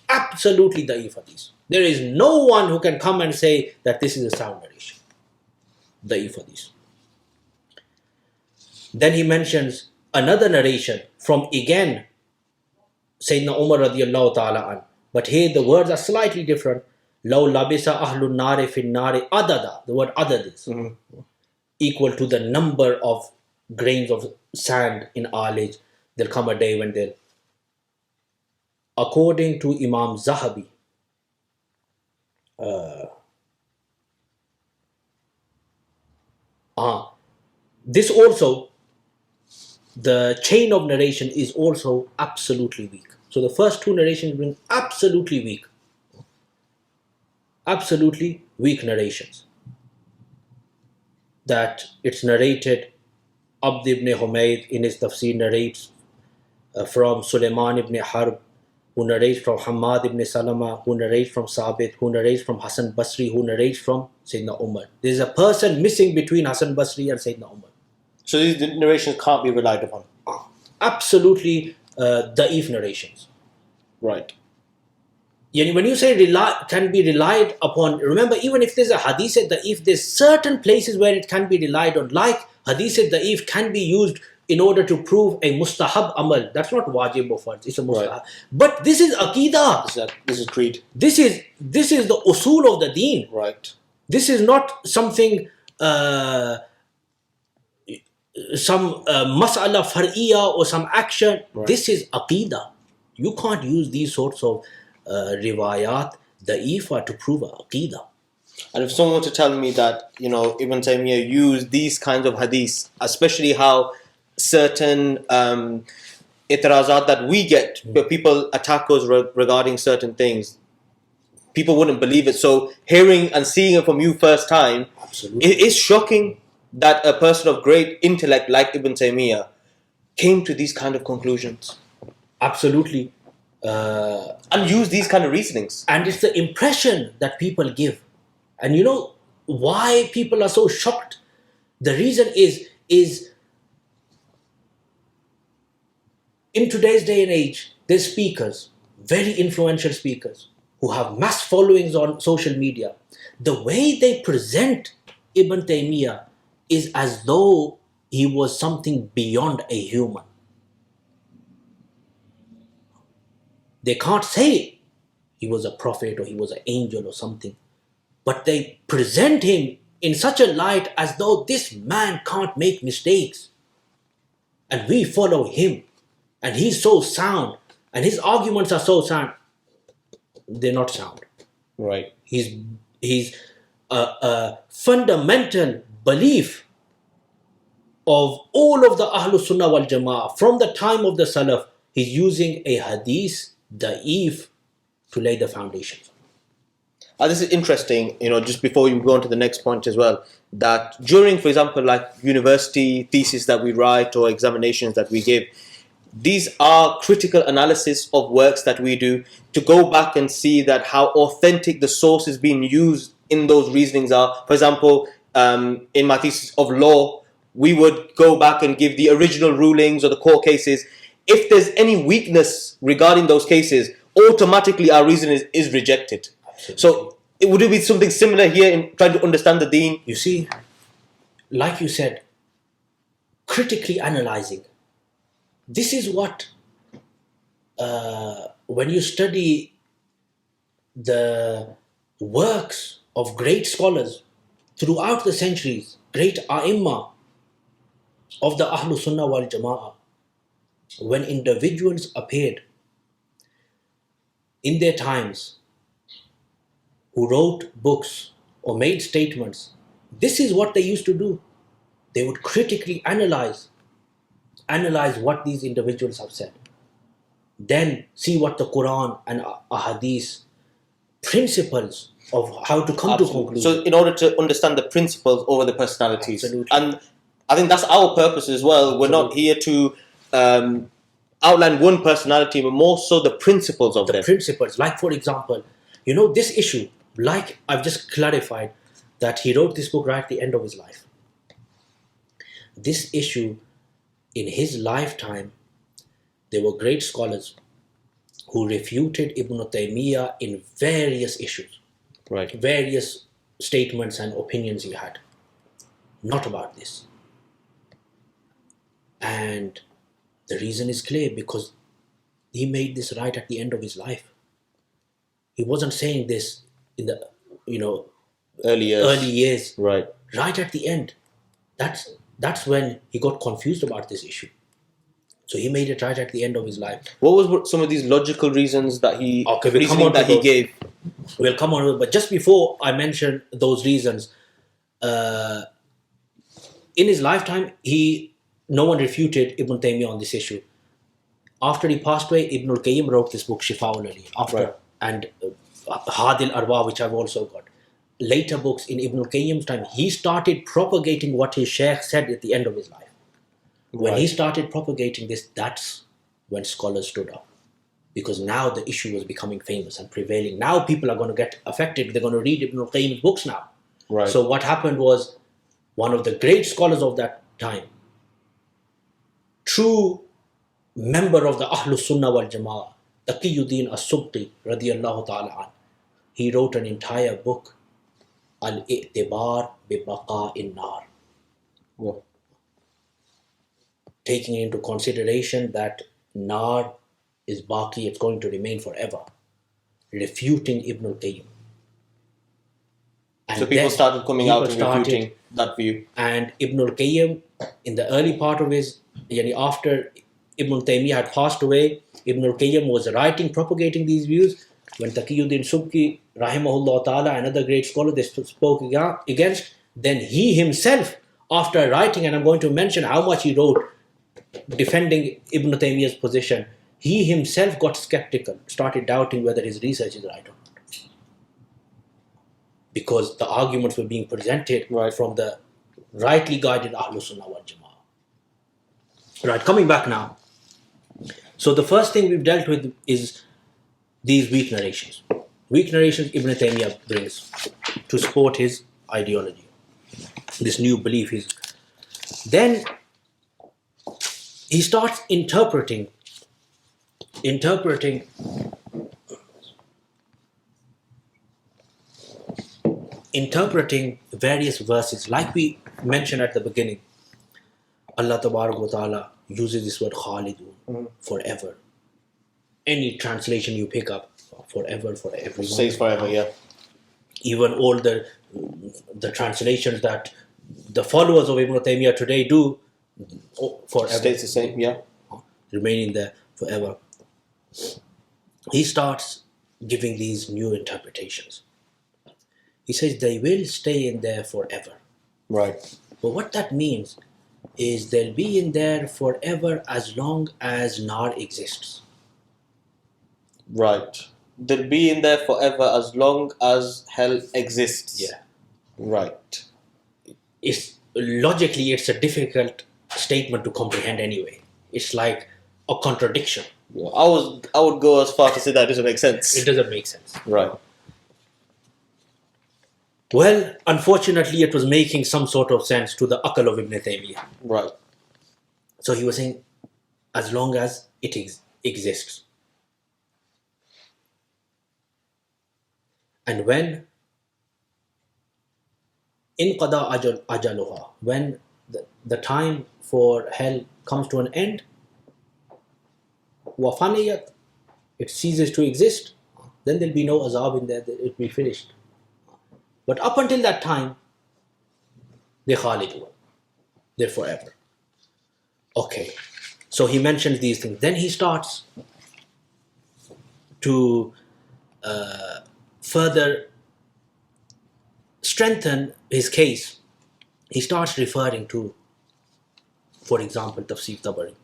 Absolutely da'if hadith. There is no one who can come and say that this is a sound narration. Da'if hadith. Then he mentions another narration from again Sayyidina Umar radiallahu ta'ala an. But here the words are slightly different. لَوْ لَبِسَ أَهْلُ النَّارِ فِي النَّارِ adada. The word adad is equal to the number of grains of sand in Alij. There'll come a day when they'll. According to Imam Zahabi, this also, the chain of narration is also absolutely weak. So the first two narrations bring absolutely weak narrations. That it's narrated, Abd ibn Humayd in his tafsir narrates from Sulaiman ibn Harb, who narrates from Hamad ibn Salama, who narrates from Sabit, who narrates from Hassan Basri, who narrates from Sayyidina Umar. There is a person missing between Hassan Basri and Sayyidina Umar. So these narrations can't be relied upon. Absolutely da'if narrations. Right. When you say can be relied upon, remember, even if there's a hadith da'if, there's certain places where it can be relied on, like hadith da'if can be used in order to prove a mustahab amal. That's not wajib or farz, it's a mustahab. Right. But this is aqidah. This is creed. This is the usul of the deen. Right. This is not something, some mas'ala far'iyya or some action. Right. This is aqidah. You can't use these sorts of riwayat da'ifa to prove aqidah. And if someone were to tell me that, Ibn Taymiyyah used these kinds of hadiths, especially how certain itirazat that we get, where people attack us regarding certain things, people wouldn't believe it. So hearing and seeing it from you first time, it is shocking that a person of great intellect like Ibn Taymiyyah came to these kind of conclusions. Absolutely. And use these kind of reasonings. And it's the impression that people give. And you know why people are so shocked? The reason is in today's day and age, there's speakers, very influential speakers, who have mass followings on social media. The way they present Ibn Taymiyyah is as though he was something beyond a human. They can't say he was a prophet or he was an angel or something, but they present him in such a light as though this man can't make mistakes. And we follow him. And he's so sound. And his arguments are so sound. They're not sound. Right. He's a fundamental belief of all of the Ahlul Sunnah wal Jama'ah from the time of the Salaf. He's using a hadith da'if to lay the foundations. This is interesting, just before we go on to the next point as well, that during, for example, like university thesis that we write or examinations that we give, these are critical analysis of works that we do to go back and see that how authentic the sources being used in those reasonings are. For example, in my thesis of law, we would go back and give the original rulings or the court cases. If there's any weakness regarding those cases, automatically our reason is rejected. Absolutely. So would it be something similar here in trying to understand the deen? You see, like you said, critically analyzing. This is what, when you study the works of great scholars throughout the centuries, great A'imma of the Ahlus Sunnah wal Jama'ah, when individuals appeared in their times who wrote books or made statements, this is what they used to do. They would critically analyze what these individuals have said. Then see what the Quran and Ahadith principles of how to come to conclusion. So in order to understand the principles over the personalities. Absolutely. And I think that's our purpose as well. We're not here to outline one personality, but more so the principles of them. Principles, like for example, this issue, like I've just clarified, that he wrote this book right at the end of his life. This issue, in his lifetime, there were great scholars who refuted Ibn Taymiyyah in various issues, right? Various statements and opinions he had, not about this. And the reason is clear, because he made this right at the end of his life. He wasn't saying this in the early years, right at the end. That's when he got confused about this issue. So he made it right at the end of his life. What was some of these logical reasons that he gave? We'll come on to it, but just before I mention those reasons, in his lifetime, no one refuted Ibn Taymiyyah on this issue. After he passed away, Ibn al-Qayyim wrote this book, Shifa'ul Ali, and Hadil Arwa, which I've also got. Later books in Ibn al-Qayyim's time, he started propagating what his Shaykh said at the end of his life. When he started propagating this, that's when scholars stood up. Because now the issue was becoming famous and prevailing. Now people are going to get affected. They're going to read Ibn al-Qayyim's books now. Right. So what happened was, one of the great scholars of that time, true member of the Ahlus Sunnah wal Jama'ah, Taqiyuddin as-Subki radiyallahu ta'ala an, he wrote an entire book, Al-I'tibar bi Baqa'in Nar. Wow. Taking into consideration that Nar is Baqi, it's going to remain forever, refuting Ibn al-Qayyim. And so people started coming out and refuting that view. And Ibn al-Qayyim, in the early part of his, after Ibn Taymiyyah had passed away, Ibn al-Qayyim was writing, propagating these views. When Taqiyuddin Subki, rahimahullah ta'ala, another great scholar, they spoke against, then he himself, after writing, and I'm going to mention how much he wrote, defending Ibn Taymiyyah's position, he himself got skeptical, started doubting whether his research is right or not. Because the arguments were being presented from the rightly guided Ahlus Sunnah wal Jama'ah. Right, coming back now. So the first thing we've dealt with is these weak narrations. Weak narrations Ibn Taymiyyah brings to support his ideology, this new belief. Then he starts interpreting various verses. Like we mentioned at the beginning, Allah Tabarak wa Ta'ala uses this word Khalidun, forever. Any translation you pick up, forever, for everyone. Says forever, yeah. Even all the translations that the followers of Ibn Taymiyyah today do, forever. Stays the same, yeah. Remaining there forever. He starts giving these new interpretations. He says they will stay in there forever. Right. But what that means is they'll be in there forever as long as Nar exists. Right. They'll be in there forever as long as hell exists. Yeah. Right. Logically, it's a difficult statement to comprehend anyway. It's like a contradiction. Yeah. I would go as far to say that doesn't make sense. It doesn't make sense. Right. Well, unfortunately, it was making some sort of sense to the Aql of Ibn Taymiyyah. Right. So he was saying, as long as it exists. And when inqada ajaluha, when the time for hell comes to an end, wafaniyat, it ceases to exist, then there'll be no azab in there, it will be finished. But up until that time, they're Khalidun, they're forever. Okay, so he mentions these things. Then he starts to further strengthen his case. He starts referring to, for example, Tafsir Tabari.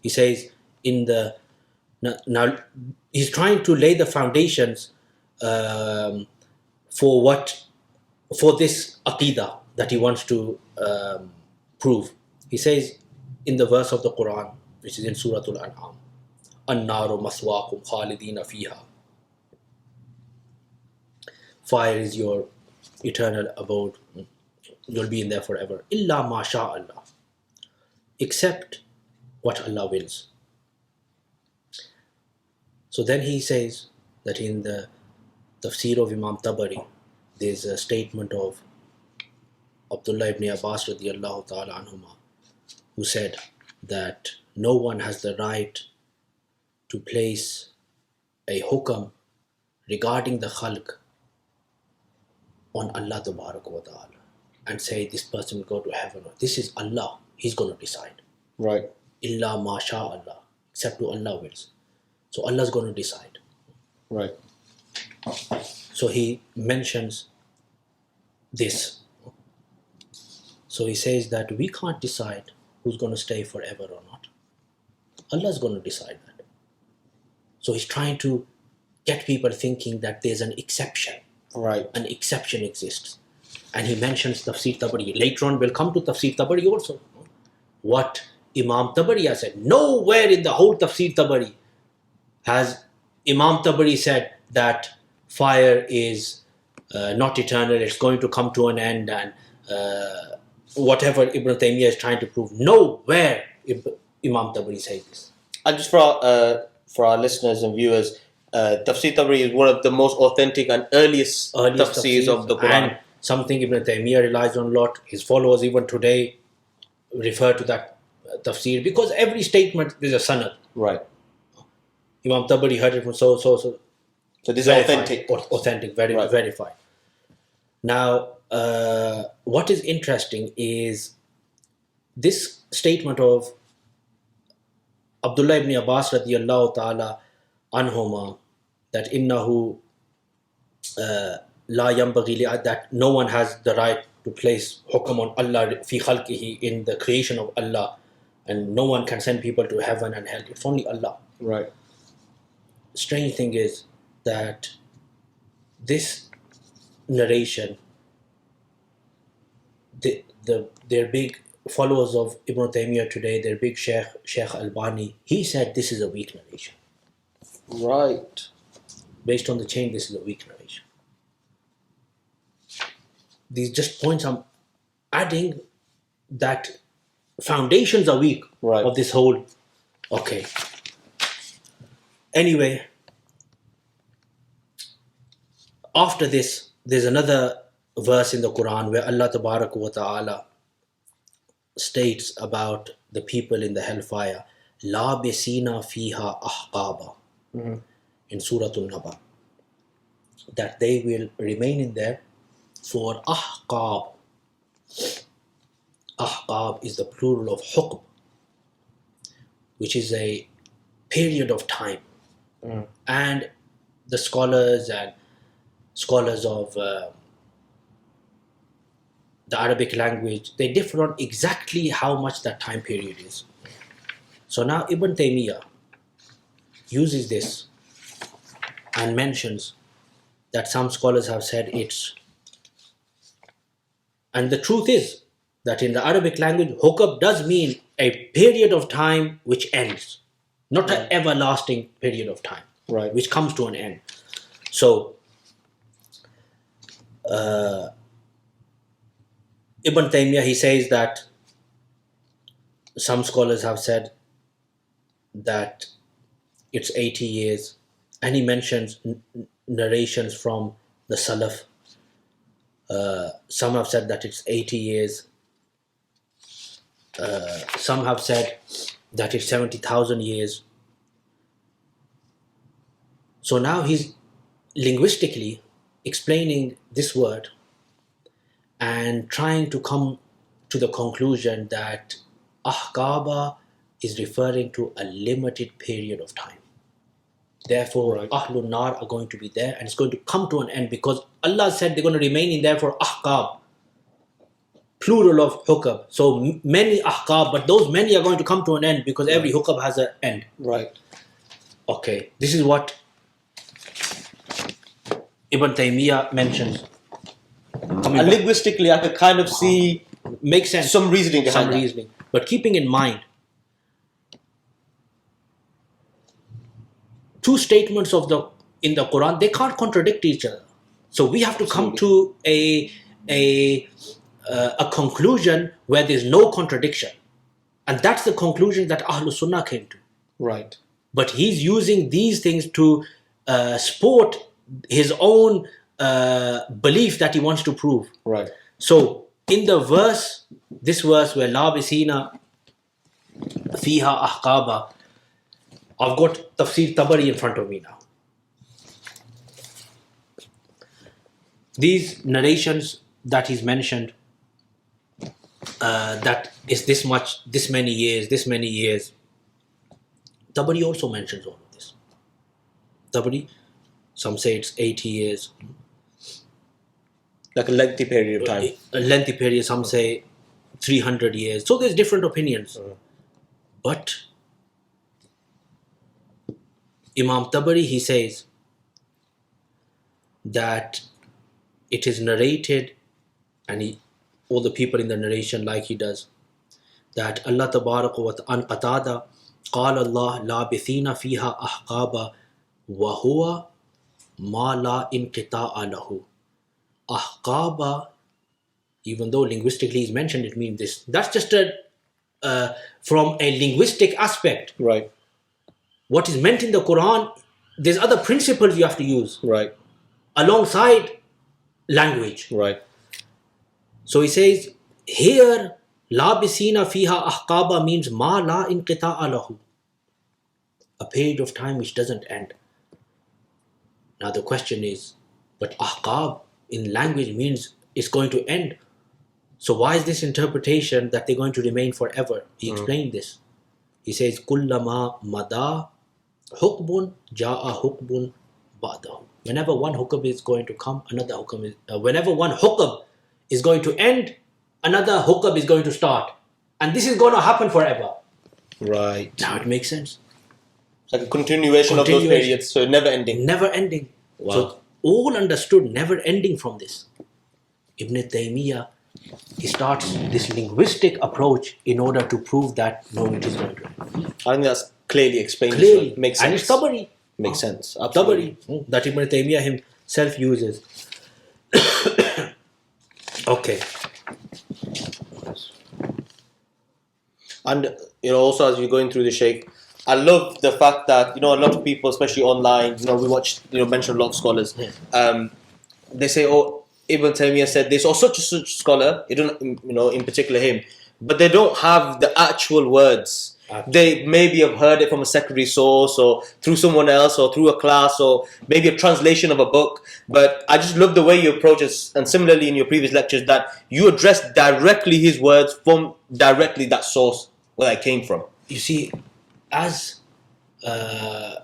He says now he's trying to lay the foundations for this aqidah that he wants to prove. He says in the verse of the Quran, which is in Surah Al-An'am, "An-naru maswaakum khalidina fiha." Fire is your eternal abode. You'll be in there forever. Illa ma sha Allah. Except what Allah wills. So then he says that in the tafsir of Imam Tabari, there's a statement of Abdullah ibn Abbas radiyallahu ta'ala anhuma, who said that no one has the right to place a hukam regarding the khalq on Allah wa ta'ala and say this person will go to heaven. This is Allah, He's going to decide. Right. Illa ma sha Allah, except to Allah wills. So Allah's going to decide. Right. So he mentions this. So he says that we can't decide who's going to stay forever or not. Allah's going to decide that. So he's trying to get people thinking that there's an exception. Right. An exception exists. And he mentions Tafsir Tabari. Later on, we'll come to Tafsir Tabari also. What Imam Tabari has said. Nowhere in the whole Tafsir Tabari has Imam Tabari said that fire is not eternal, it's going to come to an end, and whatever Ibn Taymiyyah is trying to prove. Nowhere Imam Tabari says this. And just for our listeners and viewers, Tafsir Tabari is one of the most authentic and earliest tafsirs of the Quran. And something Ibn Taymiyyah relies on a lot. His followers even today refer to that tafsir, because every statement there's a sanad. Right. Imam Tabari heard it from so. So this is authentic. Authentic, very Right. verified. Now, what is interesting is this statement of Abdullah ibn Abbas radiyallahu ta'ala anhuma, that innahu la yanbaghi li, that no one has the right to place hukam on Allah fi khalqihi, in the creation of Allah, and no one can send people to heaven and hell. It's only Allah. Right. Strange thing is that this narration, they're big followers of Ibn Taymiyyah today, their big Sheikh Albani, he said this is a weak narration. Right. Based on the chain, this is a weak narration. These just points I'm adding, that foundations are weak. Right. Of this whole. Okay. Anyway, after this, there's another verse in the Quran where Allah Tabarak wa Ta'ala states about the people in the hellfire, La besina fiha ahqaba, in Surah An-Naba, that they will remain in there for ahqab. Ahqab is the plural of hukm, which is a period of time. And the scholars of the Arabic language, they differ on exactly how much that time period is. So now Ibn Taymiyyah uses this and mentions that some scholars have said it's, and the truth is that in the Arabic language, hukab does mean a period of time which ends, not an everlasting period of time, Right. which comes to an end. So Ibn Taymiyyah, he says that some scholars have said that it's 80 years, and he mentions narrations from the Salaf. Some have said that it's 80 years. Some have said that it's 70,000 years. So now he's linguistically explaining this word and trying to come to the conclusion that ahqaba is referring to a limited period of time. Therefore, Ahlul Nar are going to be there and it's going to come to an end because Allah said they're going to remain in there for ahqab, plural of hukab. So many ahqab, but those many are going to come to an end because every hukab has an end. Right. Okay, this is what Ibn Taymiyyah mentions. And linguistically, I could kind of see makes sense. some reasoning behind that. But keeping in mind, two statements in the Quran, they can't contradict each other. So we have to come to a conclusion where there's no contradiction. And that's the conclusion that Ahlul Sunnah came to. Right. But he's using these things to support his own belief that he wants to prove. Right. So in the verse, this verse where labisina fiha ahqaba, I've got Tafsir Tabari in front of me now. These narrations that he's mentioned, that is this much, this many years. Tabari also mentions all of this. Tabari, some say it's 80 years. Like a lengthy period of time. A lengthy period, some say 300 years. So there's different opinions. But Imam Tabari, he says that it is narrated, and all the people in the narration like he does, that Allah Tabaraka wa Ta'ala Qatada قال الله لابثين فيها أحقابا وهو ما لا انقطاع له. Ahqaba, even though linguistically is mentioned, it means this. That's just from a linguistic aspect. Right. What is meant in the Quran, there's other principles you have to use. Right. Alongside language. Right. So he says, here, labisina fiha ahqaba means ma la inqita'a lahu. A period of time which doesn't end. Now the question is, but ahqab in language means it's going to end. So why is this interpretation that they're going to remain forever? He explained this. He says, kullama mada hukbun ja'a hukbun ba'dahu. Whenever one hukm is going to come, another hukm is... whenever one hukm is going to end, another hukm is going to start. And this is going to happen forever. Right. Now it makes sense. It's like a continuation of those periods, so never ending. Never ending. Wow. So all understood, never ending from this. Ibn Taymiyyah, he starts this linguistic approach in order to prove that no, it is going to end. I think that's clearly explained. Clearly. Makes sense. And it's Tabari. Makes sense. Absolutely. Tabari, that Ibn Taymiyyah himself uses. Okay. And also as you're going through the Shaykh, I love the fact that a lot of people, especially online, we watch, mention a lot of scholars. They say, oh, Ibn Taymiyyah said this, or such a scholar. You don't, in particular him, but they don't have the actual words. They maybe have heard it from a secondary source, or through someone else, or through a class, or maybe a translation of a book. But I just love the way you approach it, and similarly in your previous lectures, that you address directly his words from directly that source where that came from. You see, as a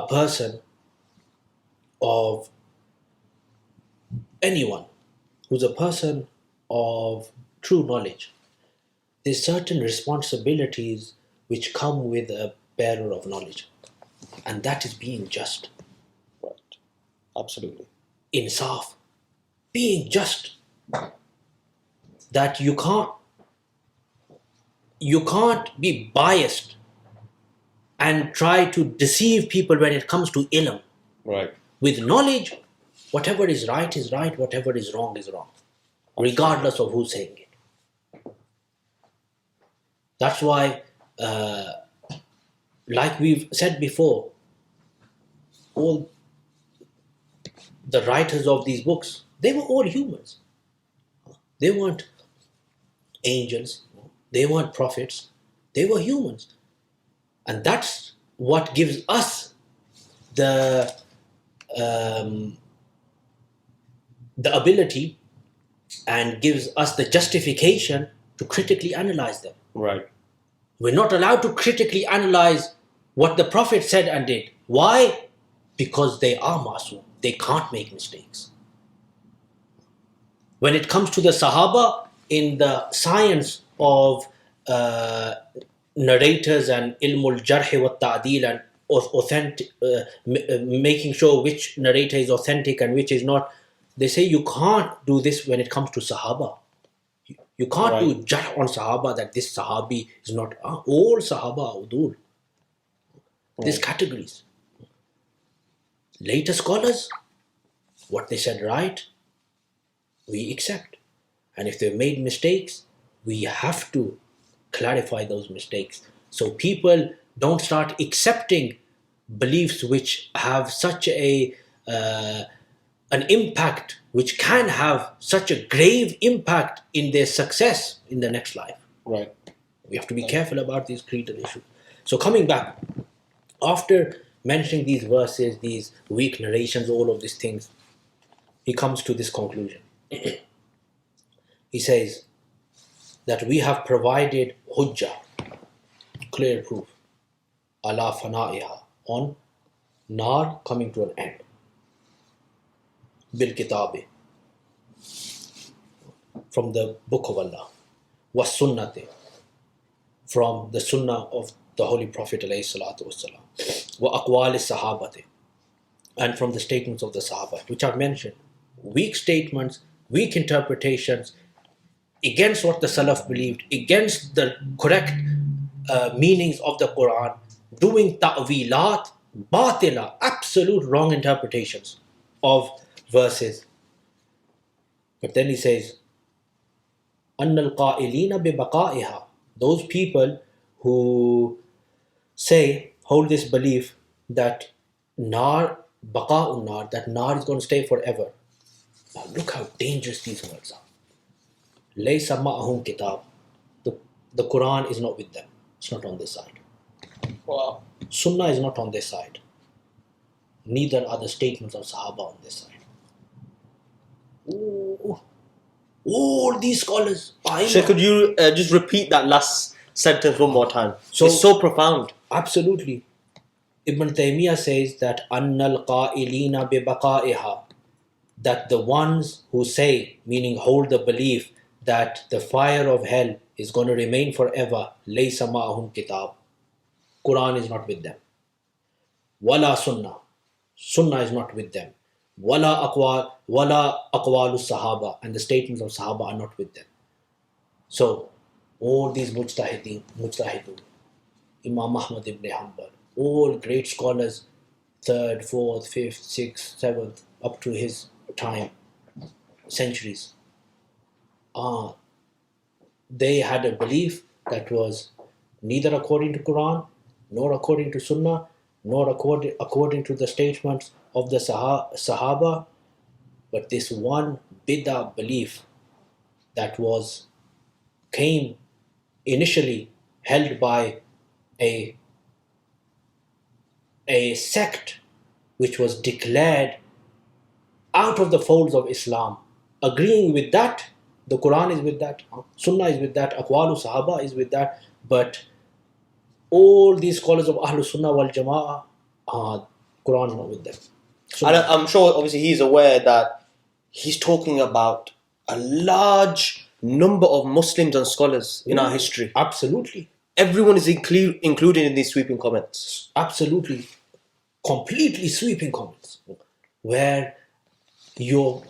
person of anyone who's a person of true knowledge, there's certain responsibilities which come with a bearer of knowledge, and that is being just. Right. Absolutely. Insaf, being just. That you can't be biased and try to deceive people when it comes to ilm. Right. With knowledge, whatever is right, whatever is wrong, regardless of who's saying it. That's why, like we've said before, all the writers of these books, they were all humans. They weren't angels. They weren't prophets. They were humans. And that's what gives us the ability and gives us the justification to critically analyze them. Right. We're not allowed to critically analyze what the Prophet said and did. Why? Because they are masoom. They can't make mistakes. When it comes to the Sahaba, in the science of narrators and ilmul jarh wa ta'dil and authentic, making sure which narrator is authentic and which is not, they say you can't do this when it comes to Sahaba. You can't do jarh on Sahaba that this Sahabi is not. All Sahaba are udul. These categories. Later scholars, what they said right, we accept. And if they've made mistakes, we have to clarify those mistakes. So people don't start accepting beliefs which have such an impact, which can have such a grave impact in their success in the next life. Right. We have to be careful about these creedal issues. So coming back, after mentioning these verses, these weak narrations, all of these things, he comes to this conclusion. He says that we have provided hujjah, clear proof, ala fana'iha, on nar coming to an end, bil kitabi, from the book of Allah, was sunnati, from the sunnah of the Holy Prophet alayhi salatu wasalam, wa aqwal sahabati, and from the statements of the Sahaba, which are mentioned. Weak statements, weak interpretations against what the Salaf believed, against the correct meanings of the Quran, doing ta'wilat, batila, absolute wrong interpretations of verses. But then he says, أَنَّ الْقَائِلِينَ بِبَقَائِهَا, those people who say, hold this belief that nar, baqa'un nar, that nar is going to stay forever. Now look how dangerous these words are. Laysa ma'ahum kitab. The Quran is not with them. It's not on their side. Wow. Sunnah is not on their side. Neither are the statements of Sahaba on their side. Ooh. All these scholars. So could you just repeat that last sentence one more time? So, it's so profound. Absolutely. Ibn Taymiyyah says that annal qa'ilina bi baqa'iha, that the ones who say, meaning hold the belief that the fire of hell is going to remain forever, laysa ma'ahum kitab. Quran is not with them. Wala sunnah. Sunnah is not with them. Wala aqwalu sahaba, and the statements of Sahaba are not with them. So, all these mujtahidun, Imam Ahmad ibn Hanbal, all great scholars, 3rd, 4th, 5th, 6th, 7th, up to his time, centuries, they had a belief that was neither according to Quran, nor according to Sunnah, nor according to the statements of the Sahaba, but this one bid'ah belief that came initially held by a sect which was declared out of the folds of Islam, agreeing with that. The Quran is with that, Sunnah is with that, Aqwalu Sahaba is with that, but all these scholars of Ahlul Sunnah wal Jama'ah, Quran is not with them. And I'm sure, obviously, he's aware that he's talking about a large number of Muslims and scholars in our history. Absolutely. Everyone is included in these sweeping comments. Absolutely. Completely sweeping comments, where you're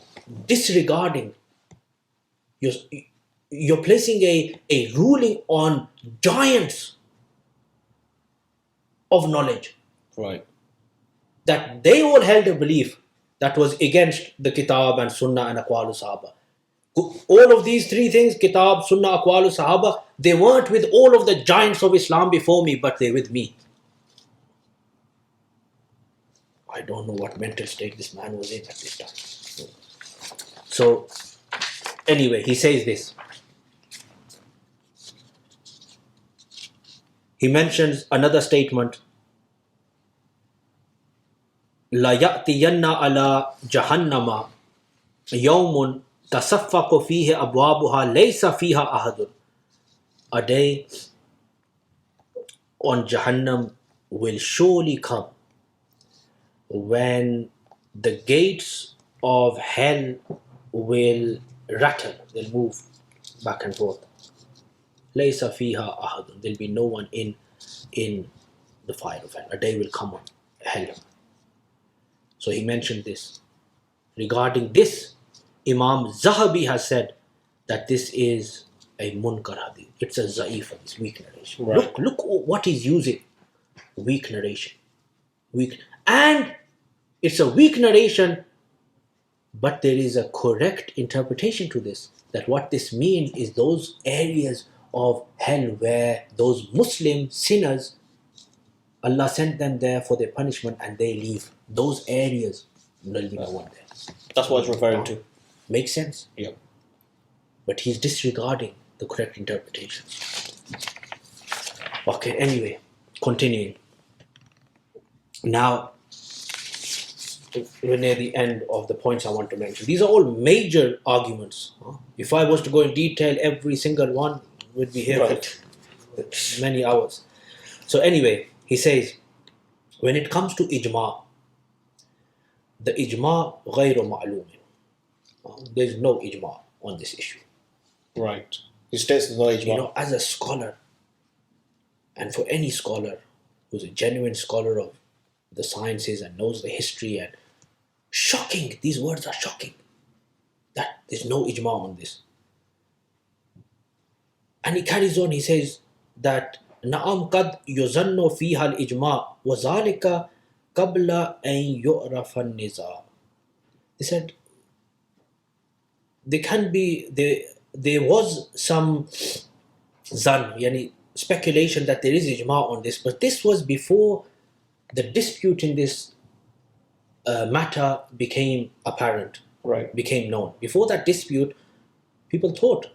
disregarding, you're placing a ruling on giants of knowledge. Right. That they all held a belief that was against the Kitab and Sunnah and Aqwalu Sahaba. All of these three things, Kitab, Sunnah, Aqwalu Sahaba, they weren't with all of the giants of Islam before me, but they're with me. I don't know what mental state this man was in at this time. So, anyway, he says this. He mentions another statement. لا يأتين على جهنم يوم تَصَفَّقُ فِيهِ أَبْوَابُهَا لَيْسَ فِيهَا أَحَدٌ. A day on Jahannam will surely come when the gates of hell will rattle, they'll move back and forth. لَيْسَ فِيهَا أَحَدٌ. There'll be no one in the fire of hell. A day will come on hell. So he mentioned this. Regarding this, Imam Zahabi has said that this is a munkar hadith. It's a za'if, it's weak narration. Right. Look what he's using. Weak narration. Weak. And it's a weak narration, but there is a correct interpretation to this. That what this means is those areas of hell where those Muslim sinners, Allah sent them there for their punishment and they leave. Those areas, there'll be no one there. That's what it's referring to. Makes sense? Yeah. But he's disregarding the correct interpretation. Okay, anyway, continuing. Now, we're near the end of the points I want to mention. These are all major arguments. If I was to go in detail, every single one would be here for many hours. So anyway, he says, when it comes to ijma, the ijma غير معلوم. There's no ijma on this issue. Right. He states there's no ijma. You know, as a scholar, and for any scholar who's a genuine scholar of the sciences and knows the history, and shocking, these words are shocking, that there's no ijma on this. And he carries on, he says that نعم قد يظن فيها الإجماع وذلك قبل أن يعرف النزاع. He said there was some zan, yani speculation that there is ijma on this, but this was before the dispute in this matter became apparent, Right. became known. Before that dispute, people thought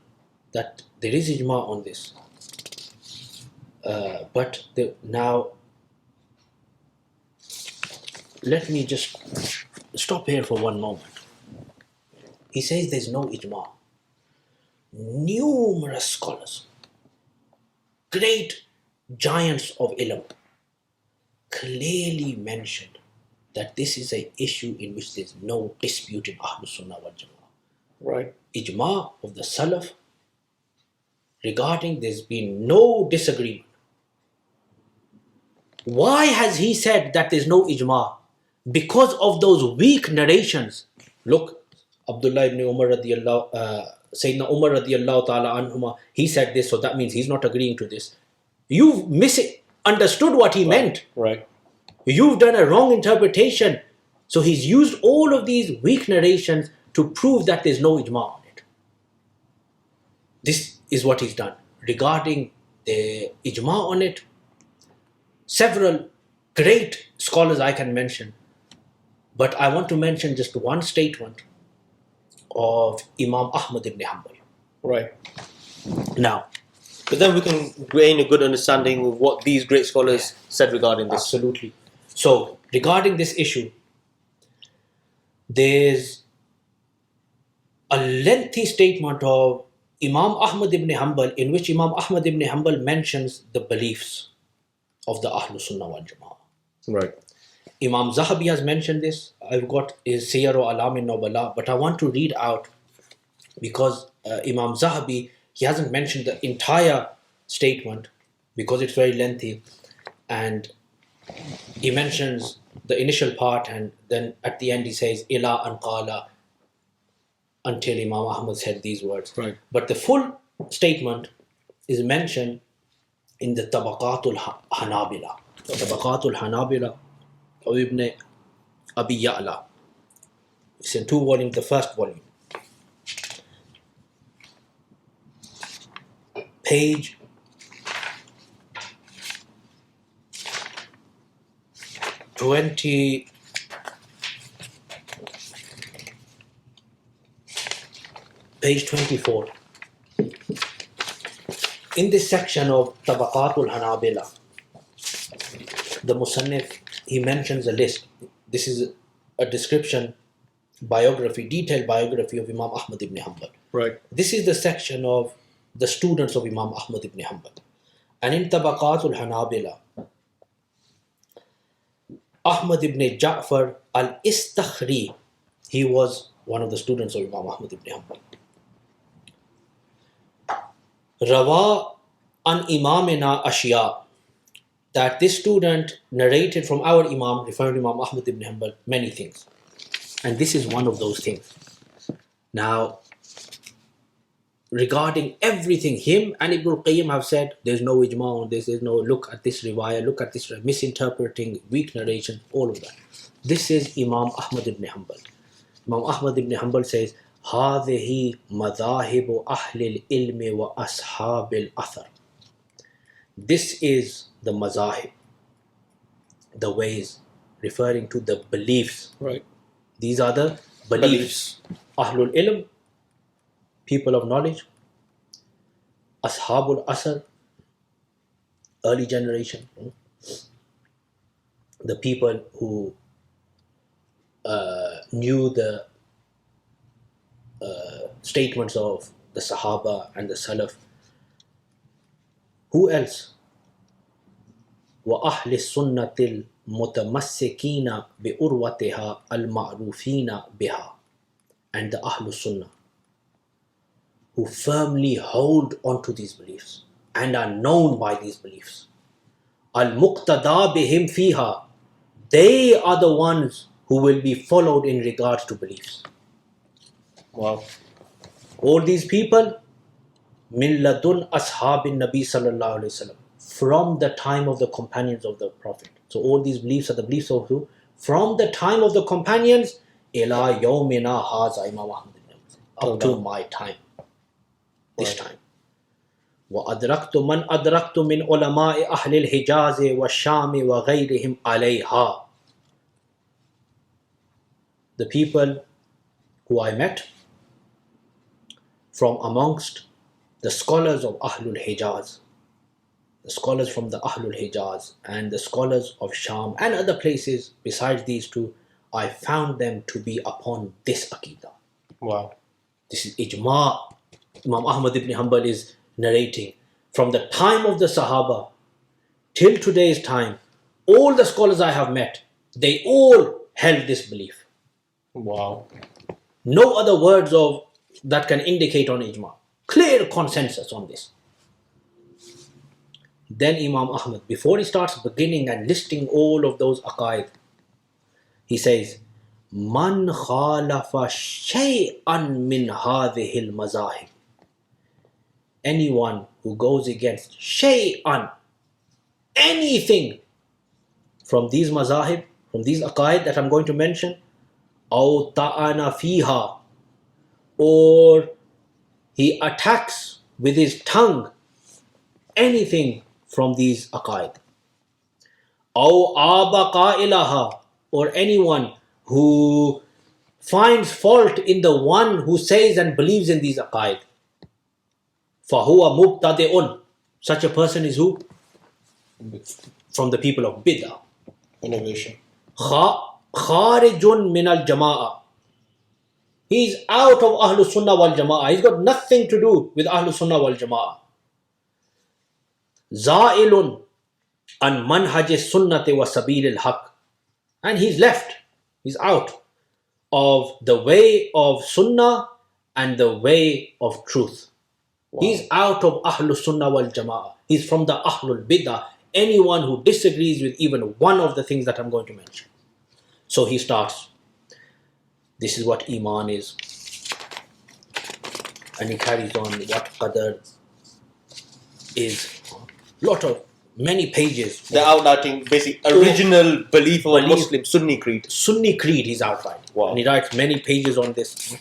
that there is ijma on this. But now, let me just stop here for one moment. He says there's no ijma. Numerous scholars, great giants of ilm, clearly mentioned that this is an issue in which there's no dispute in Ahlus Sunnah wal Jama'ah. Right. Ijma of the Salaf regarding there's been no disagreement. Why has he said that there's no ijma? Because of those weak narrations. Look, Abdullah ibn Umar Sayyidina Umar radiallahu ta'ala anhuma, he said this, so that means he's not agreeing to this. You've misunderstood what he meant. Right. You've done a wrong interpretation. So he's used all of these weak narrations to prove that there's no ijma on it. This is what he's done. Regarding the ijma on it, several great scholars I can mention, but I want to mention just one statement of Imam Ahmad ibn Hanbal. Right. Now, But then we can gain a good understanding of what these great scholars said regarding this. absolutely. So, regarding this issue, there's a lengthy statement of Imam Ahmad ibn Hanbal in which Imam Ahmad ibn Hanbal mentions the beliefs of the Ahlus Sunnah wal Jama'ah. Right. Imam Zahabi has mentioned this. I've got his Siyar wa Alam al-Nubala, but I want to read out because Imam Zahabi, he hasn't mentioned the entire statement because it's very lengthy, and he mentions the initial part and then at the end he says ila an qala, until Imam Ahmad said these words. Right. But the full statement is mentioned in the Tabaqatul Hanabila. Tabaqatul Hanabila of Ibn Abi Ya'la. It's in 2 volumes, the first volume. Page 20. Page 24. In this section of Tabaqatul Hanabila, the Musannif, he mentions a list. This is a description biography, detailed biography of Imam Ahmad ibn Hanbal. Right. This is the section of the students of Imam Ahmad ibn Hanbal. And in Tabaqat al-Hanabila, Ahmad ibn Ja'far al-Istakhri, he was one of the students of Imam Ahmad ibn Hanbal. Rawa an Imamina Ashiya, that this student narrated from our Imam, referring to Imam Ahmad ibn Hanbal, many things. And this is one of those things. Now, regarding everything, him and Ibn al-Qayyim have said, there's no ijma on this, there's no look at this riwayah, look at this, misinterpreting, weak narration, all of that. This is Imam Ahmad ibn Hanbal. Imam Ahmad ibn Hanbal says, هذه مذاهب أهل العلم وأصحاب الأثر. This is the mazahib, the ways, referring to the beliefs. Right. These are the beliefs. Ahlul ilm, people of knowledge. Ashabul asr, early generation. The people who knew the statements of the Sahaba and the Salaf. Who else? وَأَهْلِ السُنَّةِ الْمُتَمَسِّكِينَ بِأُرْوَتِهَا الْمَعْرُوفِينَ بِهَا. And the Ahlul Sunnah, who firmly hold onto these beliefs and are known by these beliefs. Al-Muqtada bihim fiha. They are the ones who will be followed in regards to beliefs. Wow. All these people, min ladun ashabin Nabi sallallahu alayhi wasallam, from the time of the companions of the Prophet. So all these beliefs are the beliefs of who? From the time of the companions, ila yawmina haza, Imam Ahmad ibn Hanbal, up to my time, this time. وَأَدْرَكْتُ مَنْ أَدْرَكْتُ مِنْ عُلَمَاءِ أَهْلِ الْحِجَازِ وَالشَّامِ وَغَيْرِهِمْ عَلَيْهَا. The people who I met from amongst the scholars of Ahlul Hijaz, the scholars from the Ahlul Hijaz and the scholars of Sham and other places besides these two, I found them to be upon this Aqidah. Wow. This is ijma. Imam Ahmad ibn Hanbal is narrating from the time of the Sahaba till today's time. All the scholars I have met, they all held this belief. Wow. No other words of that can indicate on ijma. Clear consensus on this. Then Imam Ahmad, before he starts beginning and listing all of those aqaid, he says, Man khalafa shay'an min hadhihi al-mazahib. Anyone who goes against shay'an, anything from these mazahib, from these aqaid that I'm going to mention, aw ta'ana fiha, or he attacks with his tongue anything from these aqaid, aw aba qa'ilaha, or anyone who finds fault in the one who says and believes in these aqaid, فَهُوَ مُبْتَدِئٌ. Such a person is who? From the people of bid'ah. Innovation. خَارِجٌ مِنَ الْجَمَاعَةِ. He's out of Ahlus Sunnah wal Jama'ah. He's got nothing to do with Ahlus Sunnah wal Jama'ah. زَائِلٌ عَنْ مَنْهَجِ السُّنَّةِ وَسَبِيلِ الْحَقِّ. And he's left. He's out of the way of Sunnah and the way of truth. Wow. He's out of Ahlul Sunnah wal Jama'ah. He's from the Ahlul Bid'ah. Anyone who disagrees with even one of the things that I'm going to mention. So he starts. This is what Iman is. And he carries on what Qadar is. Many pages. The outlining, basic original belief of a Muslim, Sunni creed. Sunni creed he's outlined. Wow. And he writes many pages on this.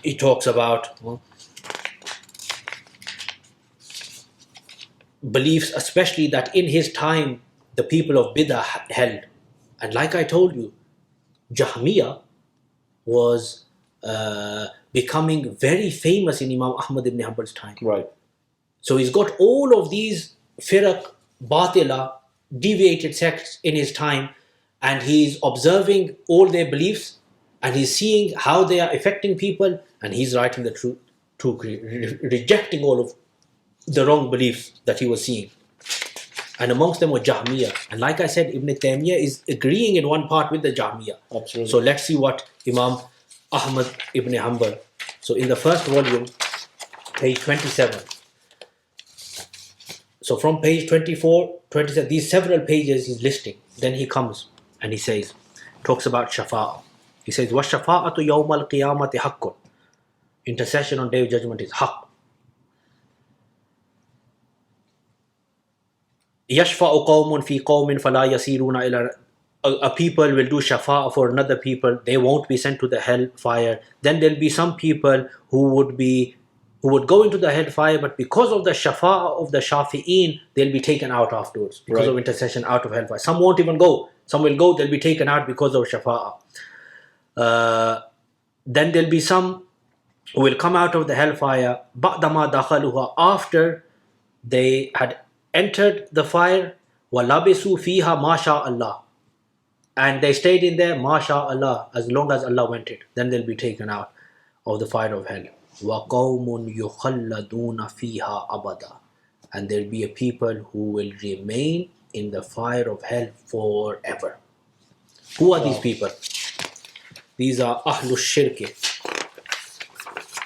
He talks about beliefs, especially that in his time the people of Bid'ah held. And like I told you, Jahmiyyah was becoming very famous in Imam Ahmad ibn Hanbal's time. Right. So he's got all of these firaq, batila, deviated sects in his time, and he's observing all their beliefs, and he's seeing how they are affecting people, and he's writing the truth, rejecting all of the wrong beliefs that he was seeing. And amongst them were Jahmiyyah. And like I said, Ibn Taymiyyah is agreeing in one part with the Jahmiyyah. Absolutely. So let's see what Imam Ahmad ibn Hanbal. So in the first volume, page 27. So from page 24, 27, these several pages he's listing. Then he comes and he says, talks about Shafa'ah. He says, وَالشَّفَاءَةُ يَوْمَ الْقِيَامَةِ حَقٌّ. Intercession on Day of Judgment is haqq. يَشْفَأُ قَوْمٌ فِي قَوْمٍ فَلَا يَسِيرُونَ إِلَى. A people will do shafa'ah for another people. They won't be sent to the hellfire. Then there'll be some people who would go into the hellfire, but because of the shafa'ah of the shafi'een, they'll be taken out afterwards because of intercession out of hellfire. Some won't even go. Some will go, they'll be taken out because of shafa'ah. Then there'll be some who will come out of the hellfire بَعْدَمَا دَخَلُهَا, after they had entered the fire, وَلَبِسُوا فِيهَا مَا شَاءَ اللَّهُ, and they stayed in there masha Allah, as long as Allah wanted. Then they'll be taken out of the fire of hell. وَقَوْمٌ يُخَلَّدُونَ فِيهَا أَبَدًا, and there'll be a people who will remain in the fire of hell forever. Who are these people? These are Ahlul Shirk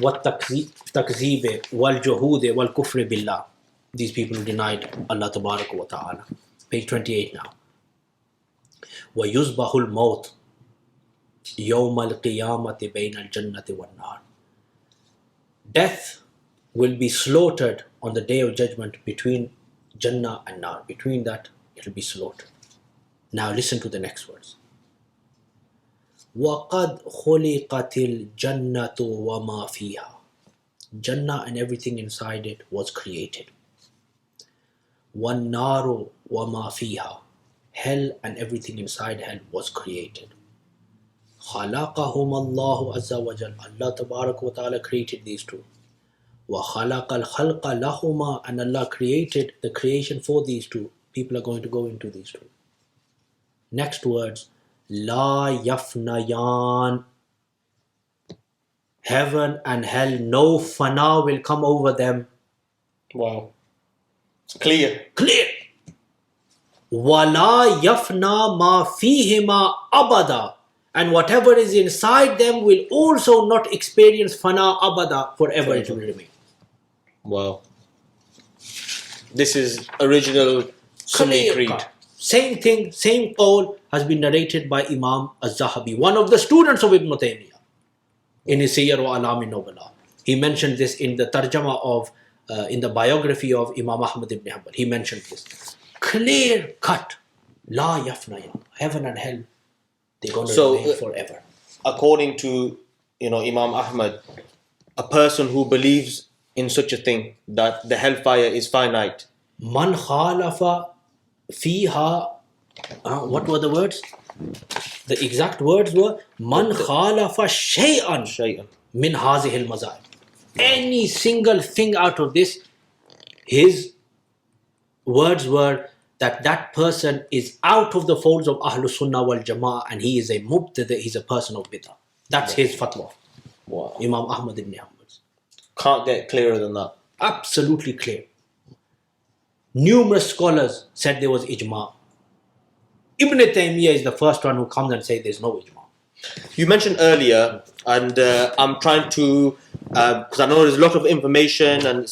وَالتَّكْذِيبِ وَالْجُهُودِ وَالْكُفْرِ بِاللَّهِ. These people who denied Allah Tabaraka wa Ta'ala. Page 28 now. وَيُزْبَحُ الْمَوْتِ يَوْمَ الْقِيَامَةِ بَيْنَ الْجَنَّةِ وَالنَّارِ. Death will be slaughtered on the Day of Judgment between Jannah and Nar. Between that, it will be slaughtered. Now listen to the next words. وَقَدْ خُلِقَتِ الْجَنَّةُ وَمَا فِيهَا. Jannah and everything inside it was created. وَالنَّارُ وَمَا فِيهَا. Hell and everything inside hell was created. خَلَقَهُمَ اللَّهُ عَزَّ وَجَلَّ. Allah Tabarak wa Ta'ala created these two. وَخَلَقَ الْخَلْقَ لَهُمَا. And Allah created the creation for these two. People are going to go into these two. Next words. لَا يَفْنَيَانِ. Heaven and hell, no fana will come over them. Wow. It's clear. Clear. وَلَا يَفْنَى مَا فِيهِمَا أَبَدًا. And whatever is inside them will also not experience fana abada, forever it will remain. Wow. This is original Sunni creed. Same thing, same qawl has been narrated by Imam Az-Zahabi, one of the students of Ibn Taymiyyah, in his Siyar wa A'lam an-Nubala. He mentioned this in the tarjama of, in the biography of Imam Ahmad ibn Hanbal. He mentioned this. Clear cut. La yafnaya. Heaven and hell, they're going to remain forever. According to Imam Ahmad, a person who believes in such a thing, that the hellfire is finite. Man khalafa fiha. What were the words? The exact words were Man khalafa shay'an min hazihil mazahib. Any single thing out of this, his words were that that person is out of the folds of Ahlul Sunnah wal Jama'ah, and he is a mubtada, he's a person of bid'ah. That's his fatwa. Wow. Imam Ahmad ibn Hanbal. Can't get clearer than that. Absolutely clear. Numerous scholars said there was ijma. Ibn Taymiyyah is the first one who comes and says there's no ijma. You mentioned earlier, and I'm trying to, because I know there's a lot of information, and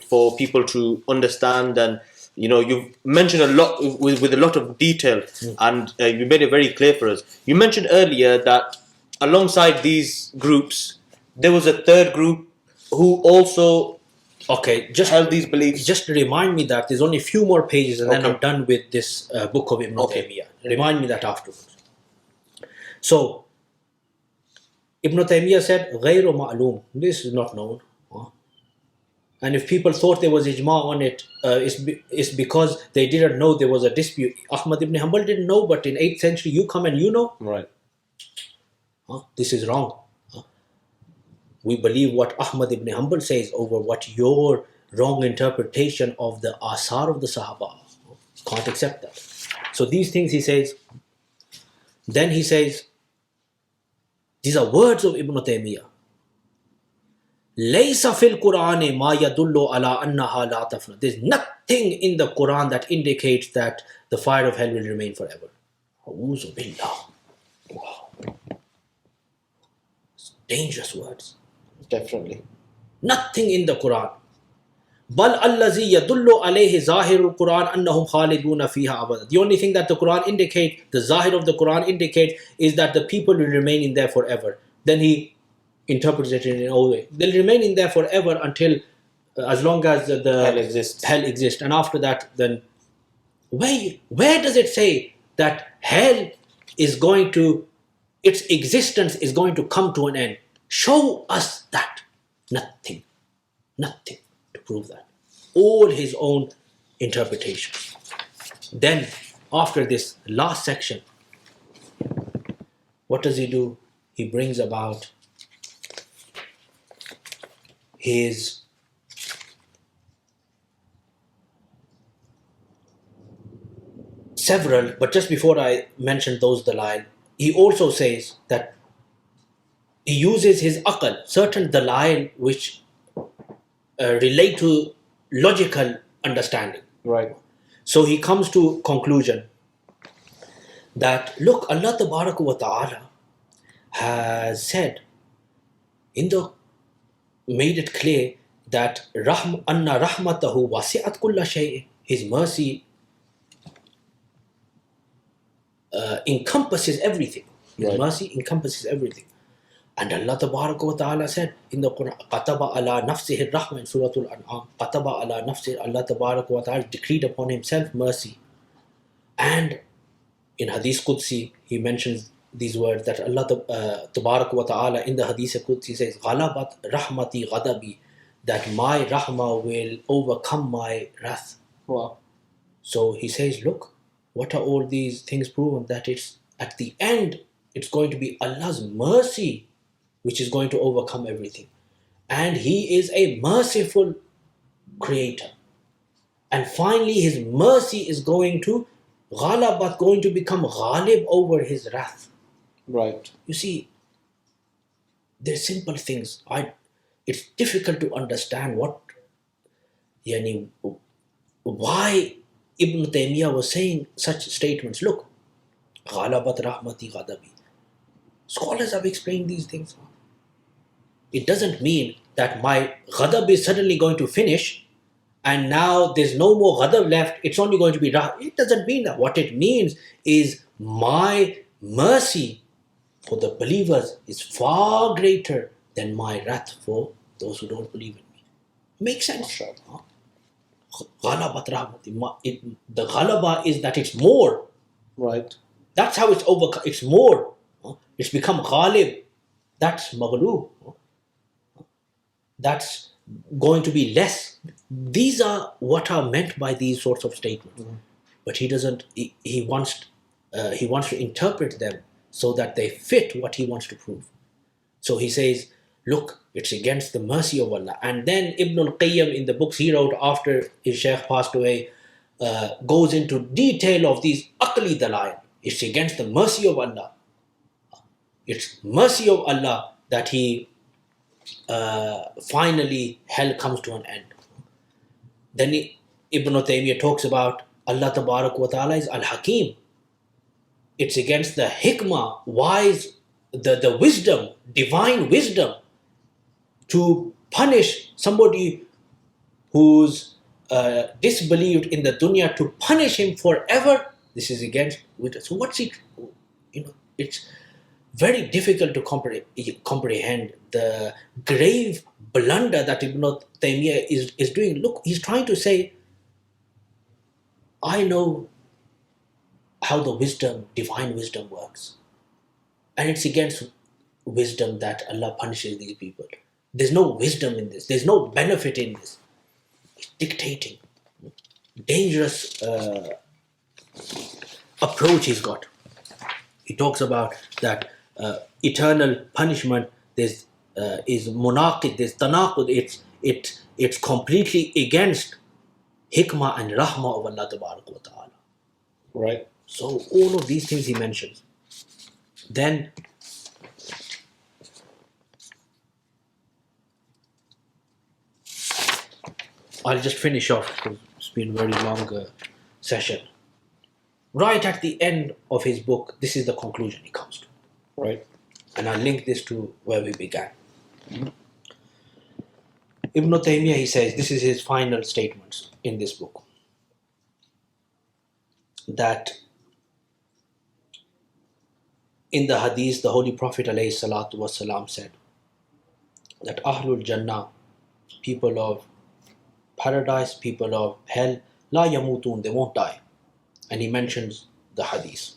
for people to understand, and you've mentioned a lot with a lot of detail, and you made it very clear for us. You mentioned earlier that alongside these groups, there was a third group who also held these beliefs. Just remind me that there's only a few more pages, and then I'm done with this book of Ibn Taymiyyah. Remind me that afterwards. So, Ibn Taymiyyah said, غَيْرُ مَعْلُوم. This is not known. And if people thought there was ijma on it, it's because they didn't know there was a dispute. Ahmad ibn Hanbal didn't know, but in 8th century you come and you know. Right. This is wrong. We believe what Ahmad ibn Hanbal says over what your wrong interpretation of the asar of the Sahaba. Can't accept that. So these things he says, Then he says, these are words of Ibn Taymiyyah. لَيْسَ فِي الْقُرْآنِ مَا يَدُلُّ عَلَىٰ أَنَّهَا لَا تَفْنَى. There's nothing in the Quran that indicates that the fire of hell will remain forever. A'udhu billah. Wow. It's dangerous words. Definitely. Nothing in the Quran. بَلْ الَّذِي يَدُلُّ عَلَيْهِ ظَاهِرُ الْقُرْآنِ أَنَّهُمْ خَالِدُونَ فِيهَا أَبَدًا. The only thing that the Quran indicates, the zahir of the Quran indicates, is that the people will remain in there forever. Then he interprets it in another way. They'll remain in there forever until, as long as the hell exists. And after that, then, where does it say that hell is going to, its existence is going to come to an end? Show us that. Nothing to prove that. All his own interpretation. Then, after this last section, what does he do? He brings about his several, but just before I mention those dalail, he also says that he uses his aql, certain dalail which relate to logical understanding. Right. So he comes to conclusion that, look, Allah Tabarak wa Ta'ala has said, made it clear that anna rahmatahu wasi'at kulla shay', his mercy encompasses everything. His mercy encompasses everything. And Allah Tabarak wa Ta'ala said in the Quran, Qataba ala nafsihi rahma, in Surah Al-An'am, Qataba ala nafsihi, Allah Tabarak wa Ta'ala decreed upon himself mercy. And in Hadith Qudsi, he mentions these words that Allah Tabarak wa Ta'ala in the Hadith Qudsi says, Ghalabat rahmati ghadabi, that my rahmah will overcome my wrath. Wow. So he says, look, what are all these things proven? That it's at the end, it's going to be Allah's mercy which is going to overcome everything. And he is a merciful creator. And finally his mercy is going to become ghalib over his wrath. Right. You see, they're simple things. It's difficult to understand why Ibn Taymiyyah was saying such statements. Look, ghalabat rahmati ghadabi. Scholars have explained these things. It doesn't mean that my ghadab is suddenly going to finish and now there's no more ghadab left, it's only going to be rahmah. It doesn't mean that. What it means is my mercy for the believers is far greater than my wrath for those who don't believe in me. Makes sense? Ghalabat rahmati. The ghalaba is that it's more. Right. That's how it's overcome. It's more. It's become ghalib. That's maghlub. That's going to be less. These are what are meant by these sorts of statements. But he doesn't. He wants to interpret them so that they fit what he wants to prove. So he says, look, it's against the mercy of Allah. And then Ibn al-Qayyim, in the books he wrote after his Shaykh passed away, goes into detail of these aqli dalail. It's against the mercy of Allah. It's mercy of Allah that he finally hell comes to an end. Then Ibn Taymiyyah talks about Allah Tabarak wa Ta'ala is Al-Hakim. It's against the hikmah, wise, the wisdom, divine wisdom, to punish somebody who's disbelieved in the dunya, to punish him forever. This is against wisdom. So what's it? It's very difficult to comprehend the grave blunder that Ibn Taymiyyah is doing. Look, he's trying to say, I know how the wisdom, divine wisdom works. And it's against wisdom that Allah punishes these people. There's no wisdom in this. There's no benefit in this. It's dictating. Dangerous approach he's got. He talks about that eternal punishment is munaqid, there's tanaqud, it's completely against hikmah and rahmah of Allah Tabarak wa Ta'ala. Right. So all of these things he mentions. Then I'll just finish off because it's been a very long session. Right at the end of his book, this is the conclusion he comes to. Right. And I'll link this to where we began. Ibn Taymiyyah, he says, this is his final statements in this book, that in the hadith, the Holy Prophet ﷺ said that Ahlul Jannah, people of paradise, people of hell, la yamutun, they won't die. And he mentions the hadith.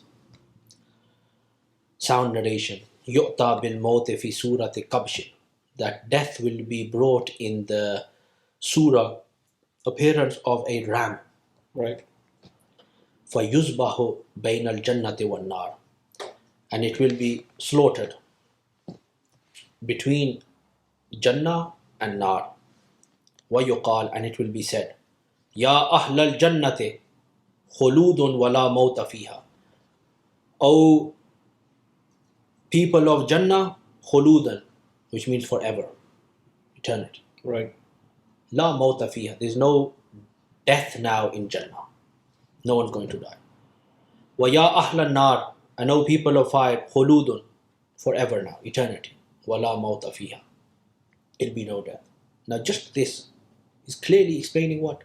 Sound narration. Yu'ta bil mawti fi surati qabshin. That death will be brought in the surah, appearance of a ram. Right. فَيُزْبَحُ بَيْنَ الْجَنَّةِ وَالنَّارِ. And it will be slaughtered between Jannah and Nar. وَيُقَال, and it will be said, يَا أَهْلَ الْجَنَّةِ خُلُودٌ وَلَا مَوْتَ فِيهَا. O people of Jannah, khuludan, which means forever, eternity. Right. La mawta fiha. There's no death now in Jannah. No one's going to die. Wa ya ahlan nar. And O people of fire, khuludun, forever now, eternity. Wa la mawta fiha. It'll be no death. Now just this is clearly explaining what?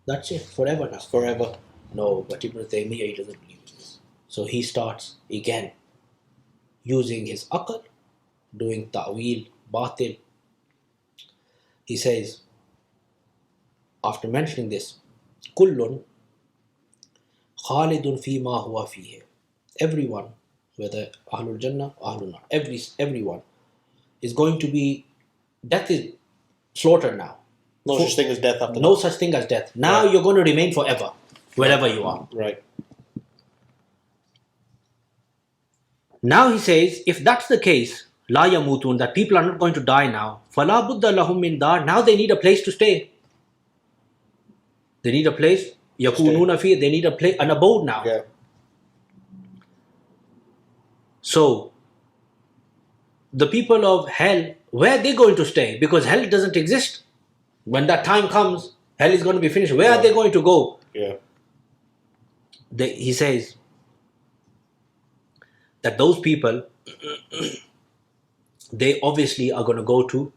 That's it, forever now. Forever. No, but Ibn Taymiyyah, he doesn't believe this. So he starts again using his aql, doing ta'wil, batil. He says, after mentioning this, kullun khalidun fi ma huwa fihi. Everyone, whether Ahlul Jannah, Ahlul Nar, everyone is going to be, death is slaughtered now. No such thing as death after No that. such thing as death. Now you're going to remain forever, wherever you are. Right. Now he says, if that's the case, la yamutun, that people are not going to die now, fala budda lahum min dar, now they need a place to stay. They need a place, yakununa fi, they need a place, an abode now. Yeah. So, the people of hell, where are they going to stay? Because hell doesn't exist. When that time comes, hell is going to be finished. Where are they going to go? Yeah. He says that those people, they obviously are going to go to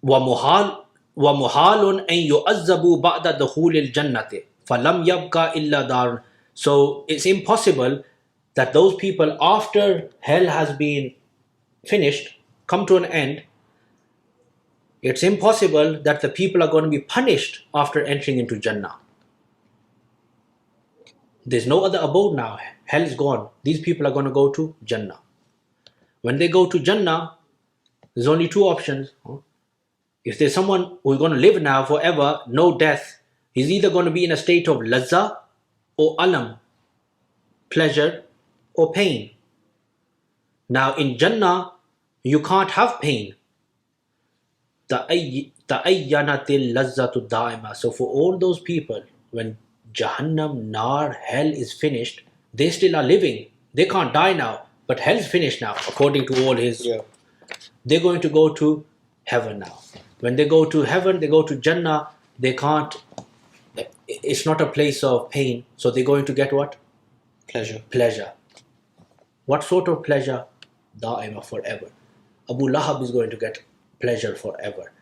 وَمُحَالٌ أَن يُعَذَّبُوا بَعْدَ دُخُولِ الْجَنَّةِ فَلَمْ يَبْقَ إِلَّا دَارٌ. So it's impossible that those people, after hell has been finished, come to an end, it's impossible that the people are going to be punished after entering into Jannah. There's no other abode now. Hell is gone. These people are going to go to Jannah. When they go to Jannah, there's only two options. If there's someone who's going to live now forever, no death, he's either going to be in a state of lazza or alam, pleasure or pain. Now in Jannah, you can't have pain. تَأَيَّنَتِ اللَّذَّةُ الدَّائِمَةُ. So for all those people, when Jahannam, Nar, hell is finished, they still are living. They can't die now, but hell is finished now, according to all his. Yeah. They're going to go to heaven now. When they go to heaven, they go to Jannah, they can't, it's not a place of pain, so they're going to get what? Pleasure. Pleasure. What sort of pleasure? Da'ima, forever. Abu Lahab is going to get pleasure forever.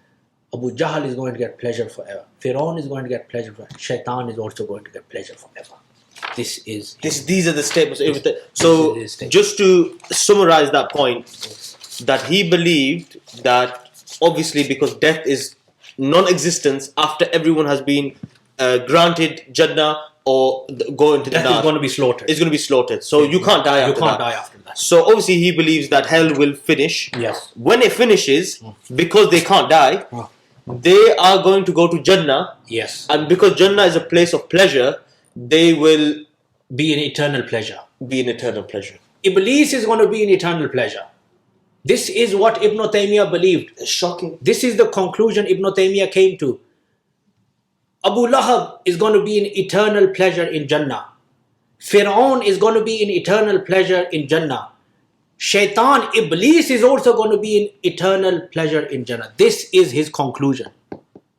Abu Jahl is going to get pleasure forever. Fir'aun is going to get pleasure forever. Shaitan is also going to get pleasure forever. These are the statements. So This is his just to summarize that point, that he believed that obviously because death is non-existence after everyone has been granted Jannah or go into the Death Nar, is going to be slaughtered. it's going to be slaughtered. So you can't die after You can't that. die after that. So obviously he believes that hell will finish. Yes. When it finishes, because they can't die, they are going to go to Jannah. Yes. And because Jannah is a place of pleasure, they will Be in eternal pleasure. be in eternal pleasure. Iblis is going to be in eternal pleasure. This is what Ibn Taymiyyah believed. It's shocking. This is the conclusion Ibn Taymiyyah came to. Abu Lahab is going to be in eternal pleasure in Jannah. Fir'aun is going to be in eternal pleasure in Jannah. Shaitan, Iblis is also going to be in eternal pleasure in Jannah. This is his conclusion.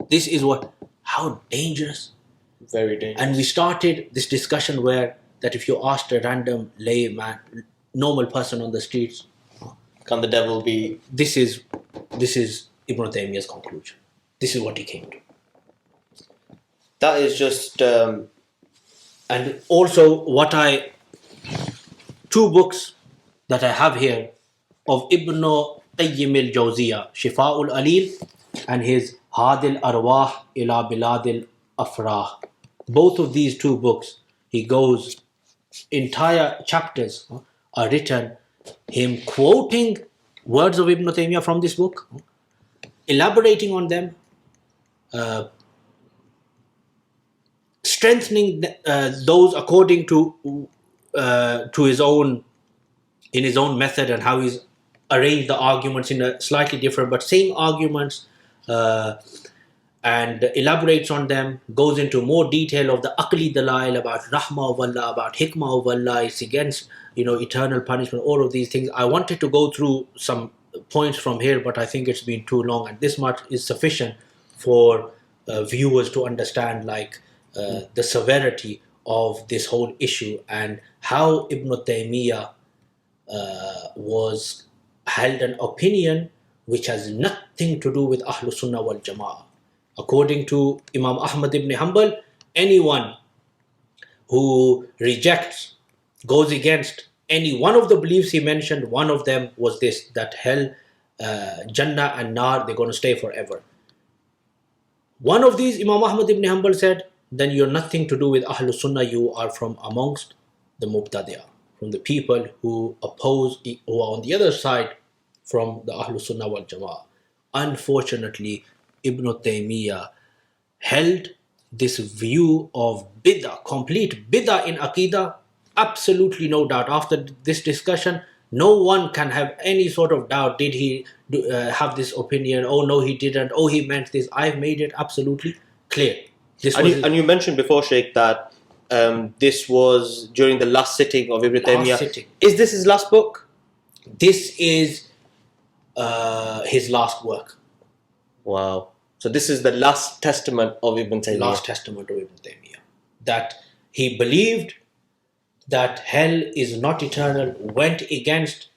This is what, how dangerous. Very dangerous. And we started this discussion where that if you asked a random layman, normal person on the streets, can the devil be? This is Ibn Taymiyyah's conclusion. This is what he came to. That is just. And also, two books that I have here of Ibn Qayyim al-Jawziyah, Shifa'ul Alil, and his Hadil Arwah ila Biladil Afrah. Both of these two books, he goes, entire chapters are written, him quoting words of Ibn Taymiyyah from this book, elaborating on them, strengthening those according to his own, in his own method, and how he's arranged the arguments in a slightly different but same arguments, and elaborates on them, goes into more detail of the Aqli Dalail about Rahmah of Allah, about Hikmah of Allah, it's against eternal punishment, all of these things. I wanted to go through some points from here, but I think it's been too long, and this much is sufficient for viewers to understand the severity of this whole issue and how Ibn Taymiyyah was held an opinion which has nothing to do with Ahlus Sunnah wal Jama'ah. According to Imam Ahmad ibn Hanbal, anyone who rejects, goes against any one of the beliefs he mentioned, one of them was this, that hell, Jannah and Nar, they're going to stay forever. One of these, Imam Ahmad ibn Hanbal said, then you're nothing to do with Ahlus Sunnah, you are from amongst the Mubtadi'ah, from the people who oppose, who are on the other side from the Ahlus Sunnah wal Jama'ah. Unfortunately, Ibn Taymiyyah held this view of bid'ah, complete bid'ah in Aqidah, absolutely no doubt. After this discussion, no one can have any sort of doubt. Did he have this opinion? Oh no, he didn't. Oh, he meant this. I've made it absolutely clear. And you mentioned before, Sheikh, that this was during the last sitting of Ibn Taymiyyah. Is this his last book? This is his last work. Wow. So this is the last testament of Ibn Taymiyyah. Last testament of Ibn Taymiyyah. That he believed that hell is not eternal, went against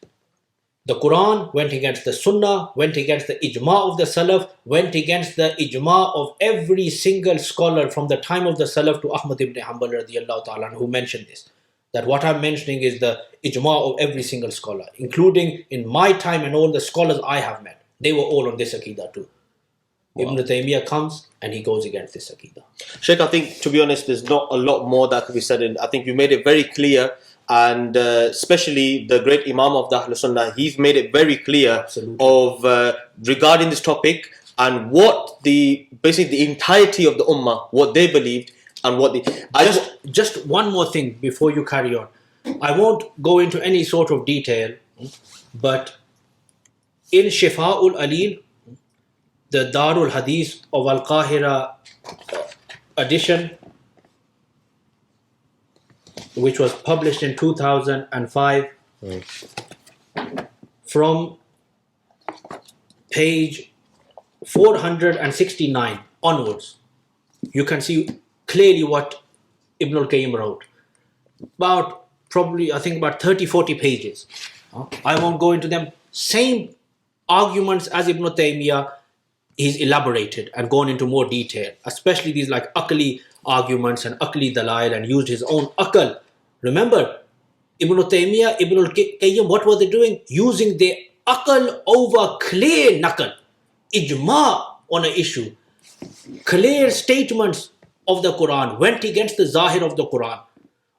the Quran, went against the Sunnah, went against the Ijma' of the Salaf, went against the Ijma' of every single scholar from the time of the Salaf to Ahmad ibn Hanbal radiyallahu ta'ala, who mentioned this. That what I'm mentioning is the Ijma' of every single scholar, including in my time and all the scholars I have met. They were all on this Aqidah too. Wow. Ibn Taymiyyah comes and he goes against this Aqidah. Sheikh, I think, to be honest, there's not a lot more that could be said. I think you made it very clear, and especially the great Imam of the Ahlul Sunnah, he's made it very clear of regarding this topic and what basically the entirety of the Ummah, what they believed and what Just one more thing before you carry on. I won't go into any sort of detail, but in Shifa'ul Alil, the Darul Hadith of Al-Qahira edition, which was published in 2005, from page 469 onwards, you can see clearly what Ibn al-Qayyim wrote. About 30-40 pages. I won't go into them. Same arguments as Ibn Taymiyyah, he's elaborated and gone into more detail, especially these like Aqli arguments and Aqli Dalail, and used his own Aql. Remember, Ibn Taymiyyah, Ibn al-Qayyim, what were they doing? Using their Aql over clear Naql, Ijma' on an issue. Clear statements of the Quran, went against the Zahir of the Quran,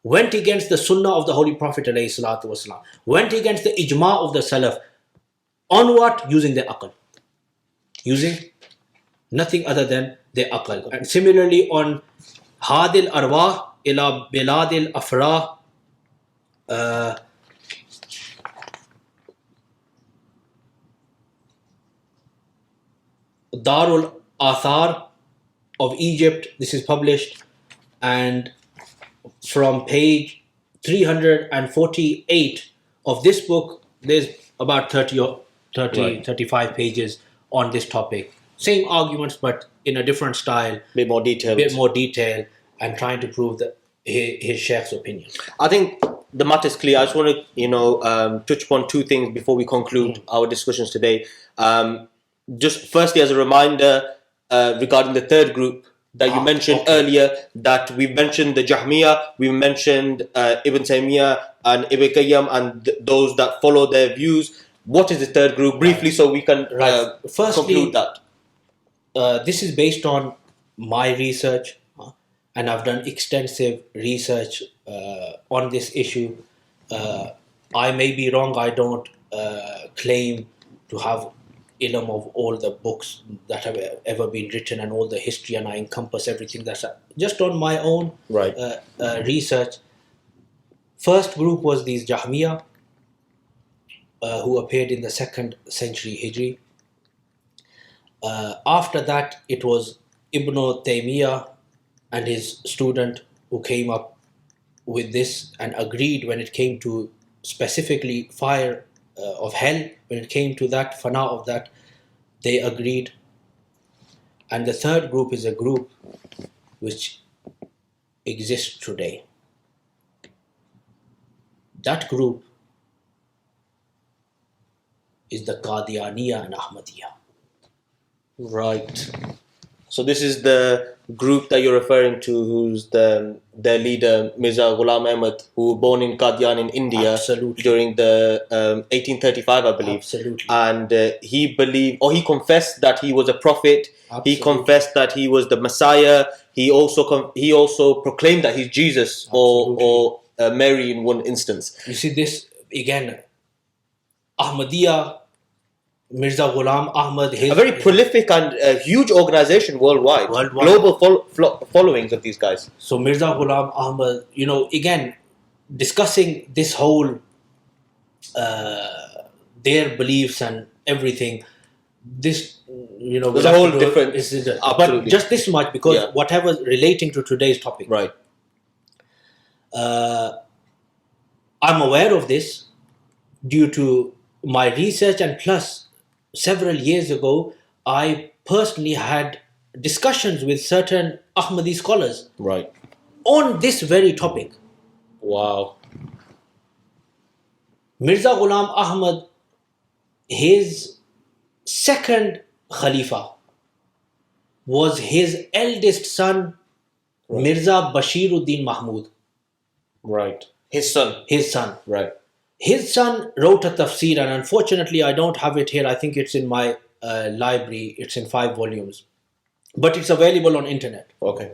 went against the Sunnah of the Holy Prophet ﷺ, went against the Ijma' of the Salaf. On what? Using their Aql. Using nothing other than their Aql. And similarly on Hadil Arwah ila Biladil Afrah, Darul Athar of Egypt, this is published, and from page 348 of this book, there's about 30 or 30, Right. 35 pages on this topic. Same arguments, but in a different style, Bit more detailed. bit more detail, and trying to prove that his Sheikh's opinion. I think the matter is clear. I just want to, touch upon two things before we conclude our discussions today. Just firstly, as a reminder regarding the third group that you mentioned earlier, that we mentioned the Jahmiyyah, we mentioned Ibn Taymiyyah and Ibn Qayyim and those that follow their views. What is the third group? Briefly, so we can conclude that. This is based on my research, and I've done extensive research on this issue. I may be wrong. I don't claim to have ilm of all the books that have ever been written and all the history, and I encompass everything. That's just on my own research. First group was these Jahmiyyah, who appeared in the 2nd century Hijri. After that, it was Ibn Taymiyyah and his student who came up with this and agreed when it came to specifically fire of hell, when it came to that, fana of that, they agreed. And the third group is a group which exists today. That group is the Kadhian and Ahmadiyya. Right. So this is the group that you're referring to, who's their leader, Mirza Ghulam Ahmad, who was born in Kadhian in India. Absolutely. During the 1835, I believe. Absolutely. And he believed, or he confessed that he was a prophet. Absolutely. He confessed that he was the Messiah. He also proclaimed that he's Jesus or Mary in one instance. You see this again, Ahmadiyya, Mirza Ghulam Ahmad, A very prolific and huge organization worldwide. Global followings of these guys. So Mirza Ghulam Ahmad, again, discussing this whole, their beliefs and everything, this, there's a whole different... But just this much, because whatever relating to today's topic. Right. I'm aware of this due to my research, and plus several years ago I personally had discussions with certain Ahmadi scholars on this very topic. Wow. Mirza Ghulam Ahmad, his second Khalifa was his eldest son, Mirza Bashiruddin Mahmud. Right. His son. Right. His son wrote a tafsir, and unfortunately I don't have it here. I think it's in my library. It's in 5 volumes. But it's available on internet. Okay.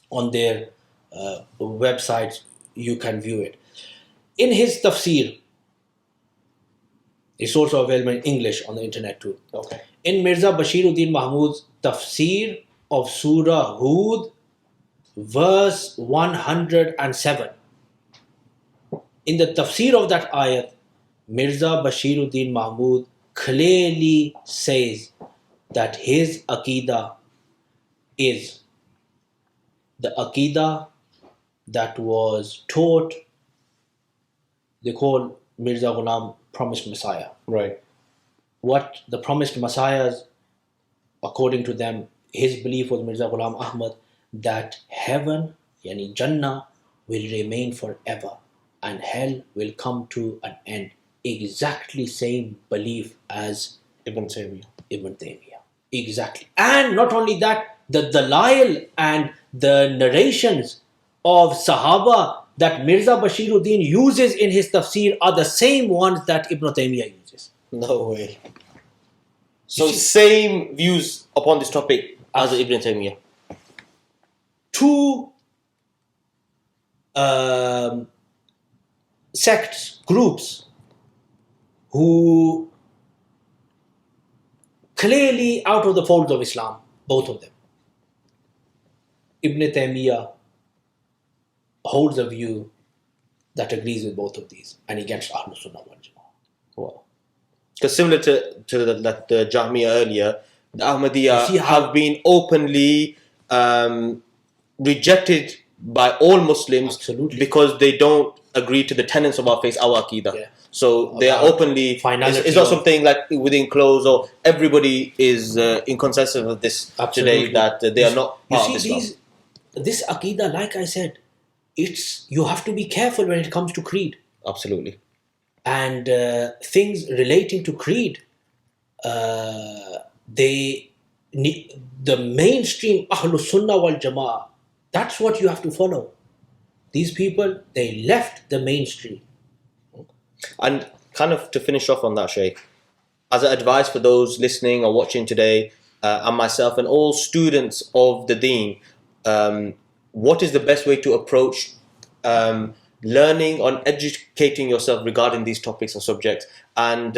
On their websites, you can view it. In his tafsir, it's also available in English on the internet too. Okay. In Mirza Bashiruddin Mahmud's tafsir of Surah Hud, verse 107. In the tafsir of that ayat, Mirza Bashiruddin Mahmud clearly says that his Aqidah is the Aqidah that was taught, they call Mirza Ghulam promised Messiah. Right. What the promised Messiahs, according to them, his belief was Mirza Ghulam Ahmad, that heaven, yani Jannah, will remain forever and hell will come to an end. Exactly same belief as Ibn Taymiyyah. Exactly. And not only that, the dalail and the narrations of Sahaba that Mirza Bashiruddin uses in his tafsir are the same ones that Ibn Taymiyyah uses. No way. So same views upon this topic as Ibn Taymiyyah. 2 sects, groups, who clearly out of the folds of Islam, both of them. Ibn Taymiyyah holds a view that agrees with both of these and against Ahlul Sunnah wal Jama'ah. Wow. Because similar to the Jahmiyyah earlier, the Ahmadiyya have been openly rejected by all Muslims. Absolutely. Because they don't agree to the tenets of our faith, our Aqidah. Yeah. So they are openly, it's not something like within clothes or everybody is in consensus of this today, that they are not part of Islam. This Aqidah, like I said, you have to be careful when it comes to creed. Absolutely. And things relating to creed, the mainstream Ahlus Sunnah wal Jama'ah, that's what you have to follow. These people, they left the mainstream. And kind of to finish off on that, Shaykh, as an advice for those listening or watching today, and myself and all students of the Deen, what is the best way to approach learning and educating yourself regarding these topics or subjects, and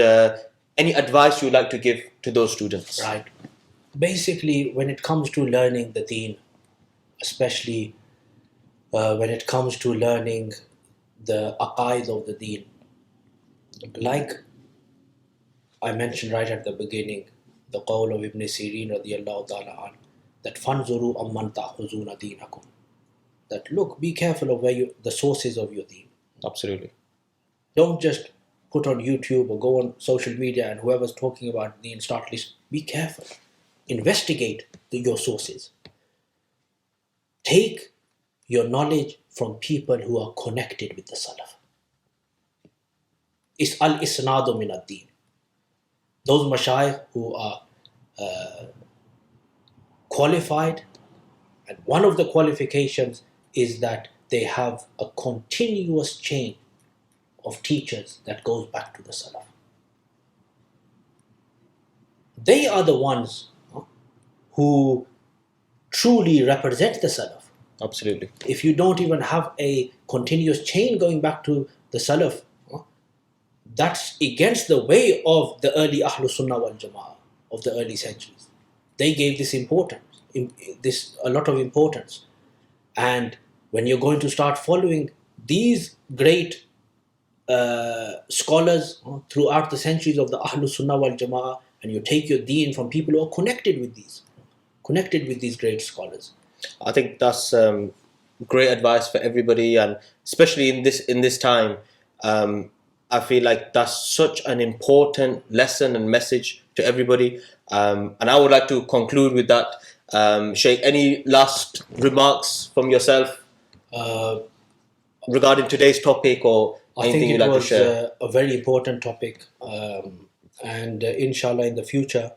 any advice you would like to give to those students? Right. Basically, when it comes to learning the Deen, especially when it comes to learning the aqaid of the Deen, like I mentioned right at the beginning, the qawl of Ibn Sirin radiyallahu ta'ala an, that fanzuru amman ta'khuzuna deenakum, that look, be careful of the sources of your deen. Absolutely. Don't just put on YouTube or go on social media and whoever's talking about deen start listening. Be careful. Investigate your sources. Take your knowledge from people who are connected with the Salaf. It's al-isnadu min ad-deen. Those mashayikh who are qualified, and one of the qualifications is that they have a continuous chain of teachers that goes back to the Salaf. They are the ones who truly represent the Salaf. Absolutely. If you don't even have a continuous chain going back to the Salaf, that's against the way of the early Ahlus Sunnah wal Jama'ah of the early centuries. They gave this a lot of importance. And when you're going to start following these great scholars throughout the centuries of the Ahlus Sunnah wal Jama'ah, and you take your deen from people who are connected with these great scholars. I think that's great advice for everybody, and especially in this time. I feel like that's such an important lesson and message to everybody. And I would like to conclude with that. Sheikh, any last remarks from yourself regarding today's topic, or anything you'd like to share? I think it was a very important topic. And inshallah, in the future,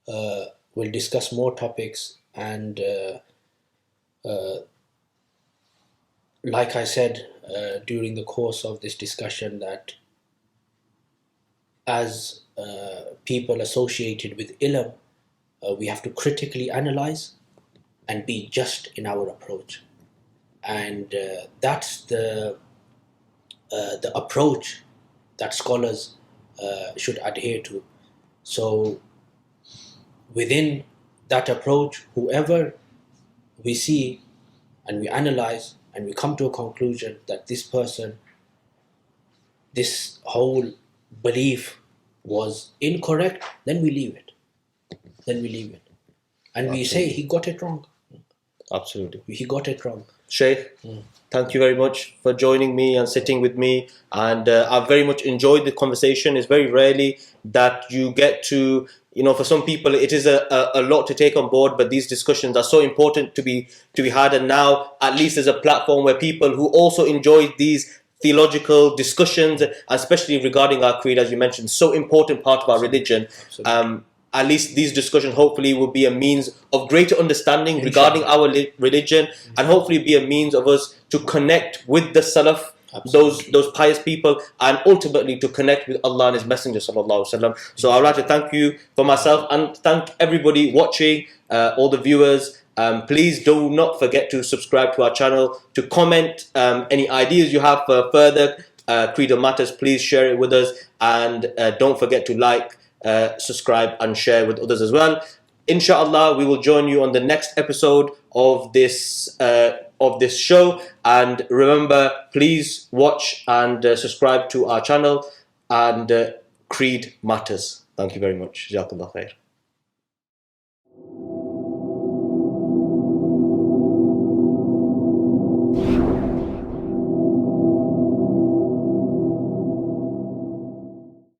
we'll discuss more topics. And like I said during the course of this discussion, that as people associated with ilm, we have to critically analyze and be just in our approach. And that's the approach that scholars should adhere to. So within that approach, whoever we see and we analyze and we come to a conclusion that this person, this whole belief was incorrect, then we leave it. And we say he got it wrong. Absolutely. He got it wrong. Sheikh, thank you very much for joining me and sitting with me. And I've very much enjoyed the conversation. It's very rarely that you get to, for some people it is a lot to take on board, but these discussions are so important to be had. And now at least there's a platform where people who also enjoy these theological discussions, especially regarding our creed, as you mentioned, so important part of our religion. At least these discussions hopefully will be a means of greater understanding regarding our religion, and hopefully be a means of us to connect with the Salaf, those pious people, and ultimately to connect with Allah and His Messenger sallallahu alaihi wasallam. So I would like to thank you for myself and thank everybody watching, all the viewers. Please do not forget to subscribe to our channel, to comment any ideas you have for further creedal matters. Please share it with us, and don't forget to like, subscribe and share with others as well. Inshallah, we will join you on the next episode of this show. And remember, please watch and subscribe to our channel, and creed matters. Thank you very much. Jazakallah khair.